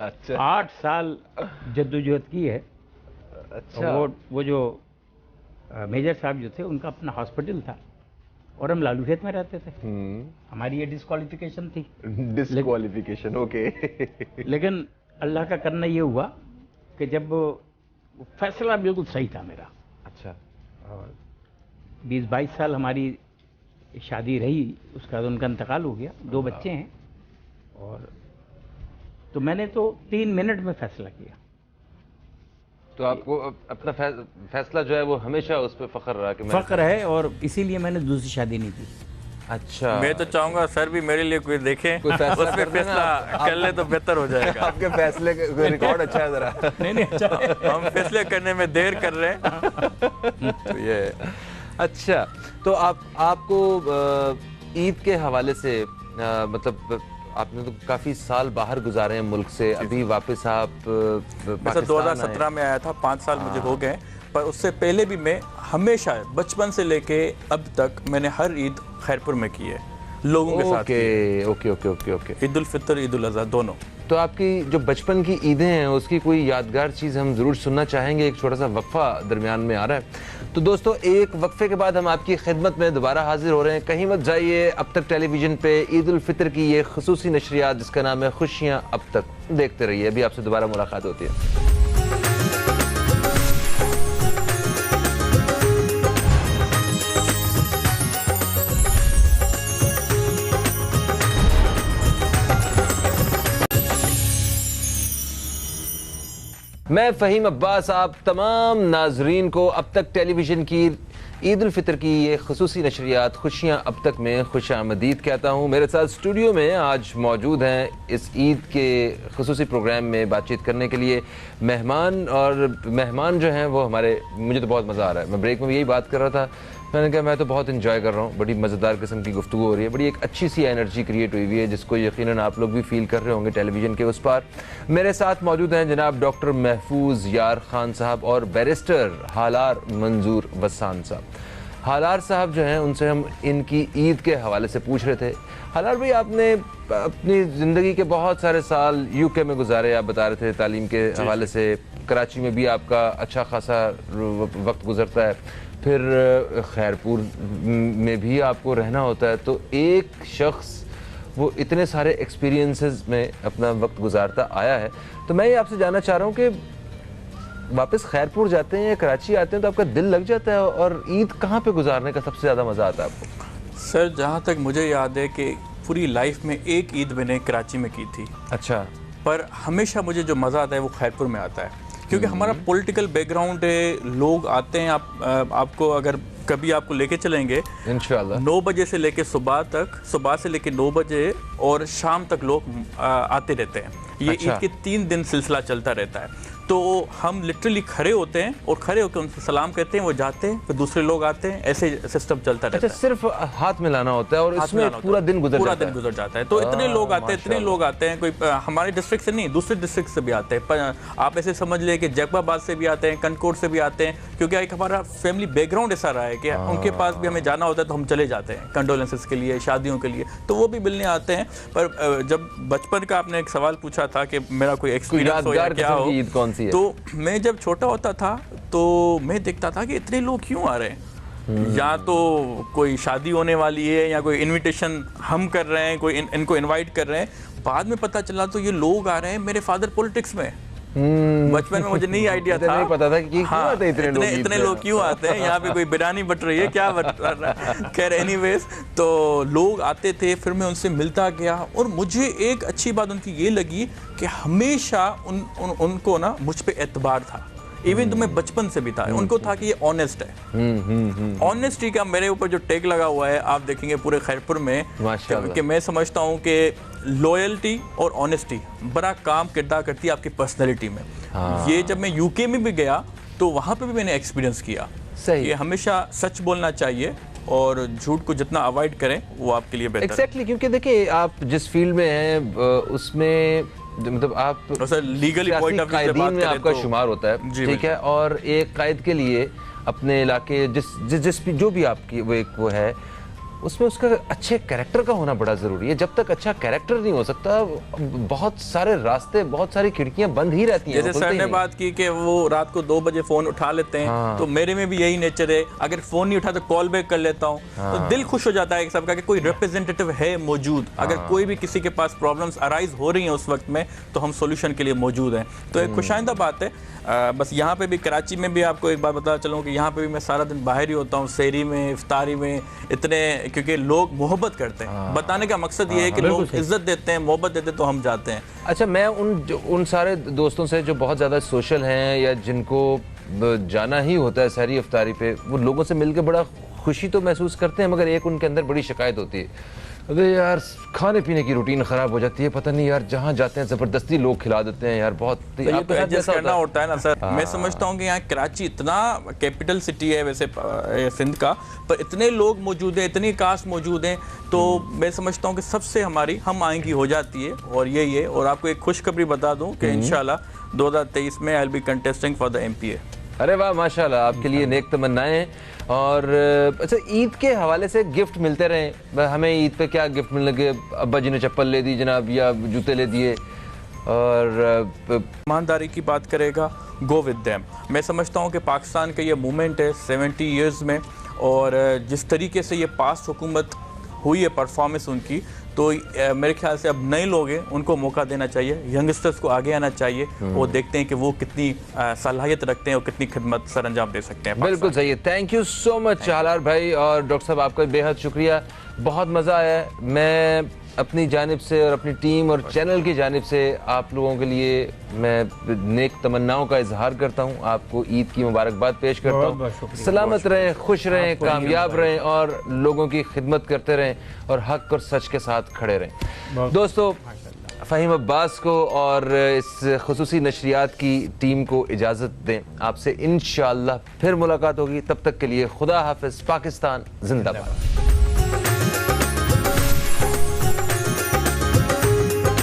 अच्छा। 8 साल जद्दोजहद की है। अच्छा। वो जो मेजर साहब जो थे उनका अपना हॉस्पिटल था और हम लालूखेत में रहते थे। हमारी ये डिस्क्वालिफिकेशन थी। Disqualification, okay. लेकिन अल्लाह का करना ये हुआ कि जब फैसला बिल्कुल सही था मेरा। अच्छा। और 20-22 साल हमारी शादी रही, उसका बाद उनका इंतकाल हो गया। 2 बच्चे हैं। और तो मैंने तो 3 मिनट में फैसला किया। तो आपको अपना फैसला जो है वो हमेशा उस पर फख्र रहा कि फख्र है और इसीलिए मैंने दूसरी शादी नहीं की। अच्छा। मैं तो चाहूंगा सर भी मेरे लिए कोई देखे, कोई फैसला उस पे फैसला कर ले तो बेहतर हो जाएगा। आपके फैसले का रिकॉर्ड अच्छा है जरा। नहीं अच्छा है। हम फैसले करने में देर कर रहे हैं। तो ये अच्छा। तो आपको ईद के हवाले से मतलब आपने तो काफ़ी साल बाहर गुजारे हैं मुल्क से, अभी वापस आप पाकिस्तान 2017 में आया था, 5 साल मुझे हो गए। पर उससे पहले भी मैं हमेशा बचपन से लेके अब तक मैंने हर ईद खैरपुर में की है, लोगों के साथ। ओके। ईद उल फितर, ईद उल अज़हा दोनों। तो आपकी जो बचपन की ईदें हैं उसकी कोई यादगार चीज़ हम ज़रूर सुनना चाहेंगे। एक छोटा सा वक्फा दरमियान में आ रहा है। तो दोस्तों एक वक्फे के बाद हम आपकी खिदमत में दोबारा हाजिर हो रहे हैं। कहीं मत जाइए। अब तक टेलीविज़न पे ईद उल फितर की ये खसूसी नशरियात जिसका नाम है खुशियाँ अब तक, देखते रहिए। अभी आपसे दोबारा मुलाकात होती है। मैं फ़हीम अब्बास आप तमाम नाजरीन को अब तक टेलीविज़न की ईद उल फितर की ये खसूसी नशरियात खुशियाँ अब तक में खुश आमदीद कहता हूँ। मेरे साथ स्टूडियो में आज मौजूद हैं इस ईद के खसूसी प्रोग्राम में बातचीत करने के लिए मेहमान। और मेहमान जो हैं वो हमारे, मुझे तो बहुत मज़ा आ रहा है। मैं ब्रेक में भी यही बात कर रहा था मैंने कहा मैं तो बहुत इन्जॉय कर रहा हूँ, बड़ी मज़ेदार किस्म की गुफ्तगू हो रही है, बड़ी एक अच्छी सी एनर्जी क्रिएट हुई है जिसको यकीनन आप लोग भी फील कर रहे होंगे टेलीविज़न के उस पार। मेरे साथ मौजूद हैं जनाब डॉक्टर महफूज यार खान साहब और बैरिस्टर हालार मंजूर वसान साहब। हालार साहब जो हैं उनसे हम इनकी ईद के हवाले से पूछ रहे थे। हालार भाई, आपने अपनी ज़िंदगी के बहुत सारे साल यूके में गुजारे, आप बता रहे थे तालीम के हवाले से, कराची में भी आपका अच्छा खासा वक्त गुजरता है, फिर खैरपुर में भी आपको रहना होता है। तो एक शख्स वो इतने सारे एक्सपीरियंसेस में अपना वक्त गुजारता आया है, तो मैं ये आपसे जानना चाह रहा हूँ कि वापस खैरपुर जाते हैं या कराची आते हैं तो आपका दिल लग जाता है, और ईद कहाँ पे गुजारने का सबसे ज़्यादा मज़ा आता है आपको? सर जहाँ तक मुझे याद है कि पूरी लाइफ में एक ईद मैंने कराची में की थी। अच्छा। पर हमेशा मुझे जो मज़ा आता है वो खैरपुर में आता है, क्योंकि हमारा पॉलिटिकल बैकग्राउंड है, लोग आते हैं। आपको अगर कभी आपको लेके चलेंगे इंशाल्लाह 9 बजे से लेके सुबह तक, सुबह से लेके 9 बजे और शाम तक लोग आते रहते हैं। ये अच्छा। ईद के 3 दिन सिलसिला चलता रहता है। तो हम लिटरली खड़े होते हैं और खड़े होकर उनसे सलाम कहते हैं, वो जाते हैं, फिर दूसरे लोग आते हैं, ऐसे सिस्टम चलता रहता अच्छा, है। सिर्फ हाथ मिलाना होता है और हाथ इसमें मिलाना होता पूरा है। दिन गुजर पूरा जाता दिन है। गुजर जाता है। तो इतने लोग आते हैं, इतने माशाल्लाह। लोग आते हैं, कोई हमारे डिस्ट्रिक्ट से नहीं, दूसरे डिस्ट्रिक्ट से भी आते हैं। आप ऐसे समझ लें कि जैकबाबाद से भी आते हैं, कनकोट से भी आते हैं, क्योंकि एक हमारा फैमिली बैकग्राउंड ऐसा रहा है कि उनके पास भी हमें जाना होता है तो हम चले जाते हैं कंडोलेंसेस के लिए, शादियों के लिए, तो वो भी मिलने आते हैं। पर जब बचपन का आपने एक सवाल पूछा था कि मेरा कोई एक्सपीरियंस हो या यादगार क्या किस्म हो, की ईद कौन सी है? तो मैं जब छोटा होता था तो मैं देखता था कि इतने लोग क्यों आ रहे हैं, या तो कोई शादी होने वाली है या कोई इनविटेशन हम कर रहे हैं, कोई इनको इनवाइट कर रहे हैं। बाद में पता चला तो ये लोग आ रहे हैं, मेरे फादर पॉलिटिक्स में। बचपन में मुझे नहीं आइडिया था, नहीं पता था कि क्यों आते हैं इतने लोग क्यों आते हैं, यहाँ पे कोई बिरयानी बट रही है क्या बट रहा है। खैर एनीवेज, तो लोग आते थे, फिर मैं उनसे मिलता गया, और मुझे एक अच्छी बात उनकी ये लगी कि हमेशा उनको ना मुझ पे एतबार था। इवन तो मैं बचपन से भी था, उनको था कि ये ऑनेस्ट है। ऑनेस्टी का मेरे ऊपर जो टैग लगा हुआ है आप देखेंगे पूरे खैरपुर में, कि मैं समझता हूँ कि लॉयल्टी और ऑनेस्टी बड़ा काम किरदार करती है आपकी पर्सनैलिटी में। ये जब मैं यूके में भी गया तो वहाँ पे भी मैंने एक्सपीरियंस किया। सही। ये हमेशा सच बोलना चाहिए और झूठ को जितना अवॉइड करें वो आपके लिए बेहतर है। एग्जैक्टली, क्योंकि देखिए आप जिस फील्ड में हैं उसमें मतलब आप sir legally point of view से कायदीन बात में करें आपका तो शुमार होता है, जी ठीक है, और एक कायद के लिए अपने इलाके जिस जो भी आपकी वो है उसमें उसका अच्छे कैरेक्टर का होना बड़ा ज़रूरी है। जब तक अच्छा कैरेक्टर नहीं हो सकता, बहुत सारे रास्ते, बहुत सारी खिड़कियां बंद ही रहती हैं। जैसे सर ने बात की कि वो रात को 2 बजे फ़ोन उठा लेते हैं, हाँ। तो मेरे में भी यही नेचर है, अगर फ़ोन नहीं उठा तो कॉल बैक कर लेता हूँ। हाँ। तो दिल खुश हो जाता है सबका कि कोई रिप्रेजेंटेटिव है मौजूद। अगर कोई भी किसी के पास प्रॉब्लम्स अराइज हो रही हैं उस वक्त में, तो हम सोल्यूशन के लिए मौजूद हैं। तो एक खुशाइंदा बात है। बस यहाँ पे भी, कराची में भी आपको एक बात बताना चलूँ कि यहाँ पे भी मैं सारा दिन बाहर ही होता हूँ, सहरी में, इफ्तारी में, इतने, क्योंकि लोग मोहब्बत करते हैं। बताने का मकसद ये है कि लोग इज्जत देते हैं, मोहब्बत देते हैं, तो हम जाते हैं। अच्छा, मैं उन सारे दोस्तों से जो बहुत ज़्यादा सोशल हैं या जिनको जाना ही होता है सहरी इफ्तारी पे, वो लोगों से मिलकर बड़ा खुशी तो महसूस करते हैं, मगर एक उनके अंदर बड़ी शिकायत होती है, अरे यार खाने पीने की रूटीन ख़राब हो जाती है, पता नहीं यार जहाँ जाते हैं ज़बरदस्ती लोग खिला देते हैं यार, बहुत तो ये तो एडजस्ट करना होता है ना सर। मैं समझता हूँ कि यहाँ कराची इतना कैपिटल सिटी है वैसे सिंध का, पर इतने लोग मौजूद हैं, इतनी कास्ट मौजूद हैं, तो मैं समझता हूँ कि सबसे हमारी हम आएंगी हो जाती है। और यही है। और आपको एक खुशखबरी बता दूँ कि इंशाल्लाह 2023 में I will be contesting for the MPA। अरे वाह, माशाल्लाह, आपके लिए नेक तमन्नाएं हैं। और अच्छा, ईद के हवाले से गिफ्ट मिलते रहे, हमें ईद पे क्या गिफ्ट मिलने लगे? अब्बा जी ने चप्पल ले दी जनाब, या जूते ले दिए? और ईमानदारी की बात करेगा, गो विद देम। मैं समझता हूँ कि पाकिस्तान का ये मूवमेंट है 70 ईयर्स में, और जिस तरीके से ये पास्ट हुकूमत हुई है, परफॉर्मेंस उनकी, तो मेरे ख्याल से अब नए लोग हैं, उनको मौका देना चाहिए, यंगस्टर्स को आगे आना चाहिए, वो देखते हैं कि वो कितनी सलाहियत रखते हैं और कितनी खिदमत सर अंजाम दे सकते हैं। बिल्कुल सही है। Thank you so much Halar भाई और डॉक्टर साहब, आपका बेहद शुक्रिया, बहुत मज़ा आया। मैं अपनी जानिब से और अपनी टीम और चैनल की जानिब से आप लोगों के लिए मैं नेक तमन्नाओं का इजहार करता हूँ, आपको ईद की मुबारकबाद पेश करता हूँ। सलामत रहें, खुश रहें, कामयाब रहें और लोगों की खिदमत करते रहें और हक और सच के साथ खड़े रहें। दोस्तों, फ़हीम अब्बास को और इस खुसूसी नशरियात की टीम को इजाज़त दें। आपसे इंशाअल्लाह फिर मुलाकात होगी। तब तक के लिए खुदा हाफिज़। पाकिस्तान जिंदाबाद।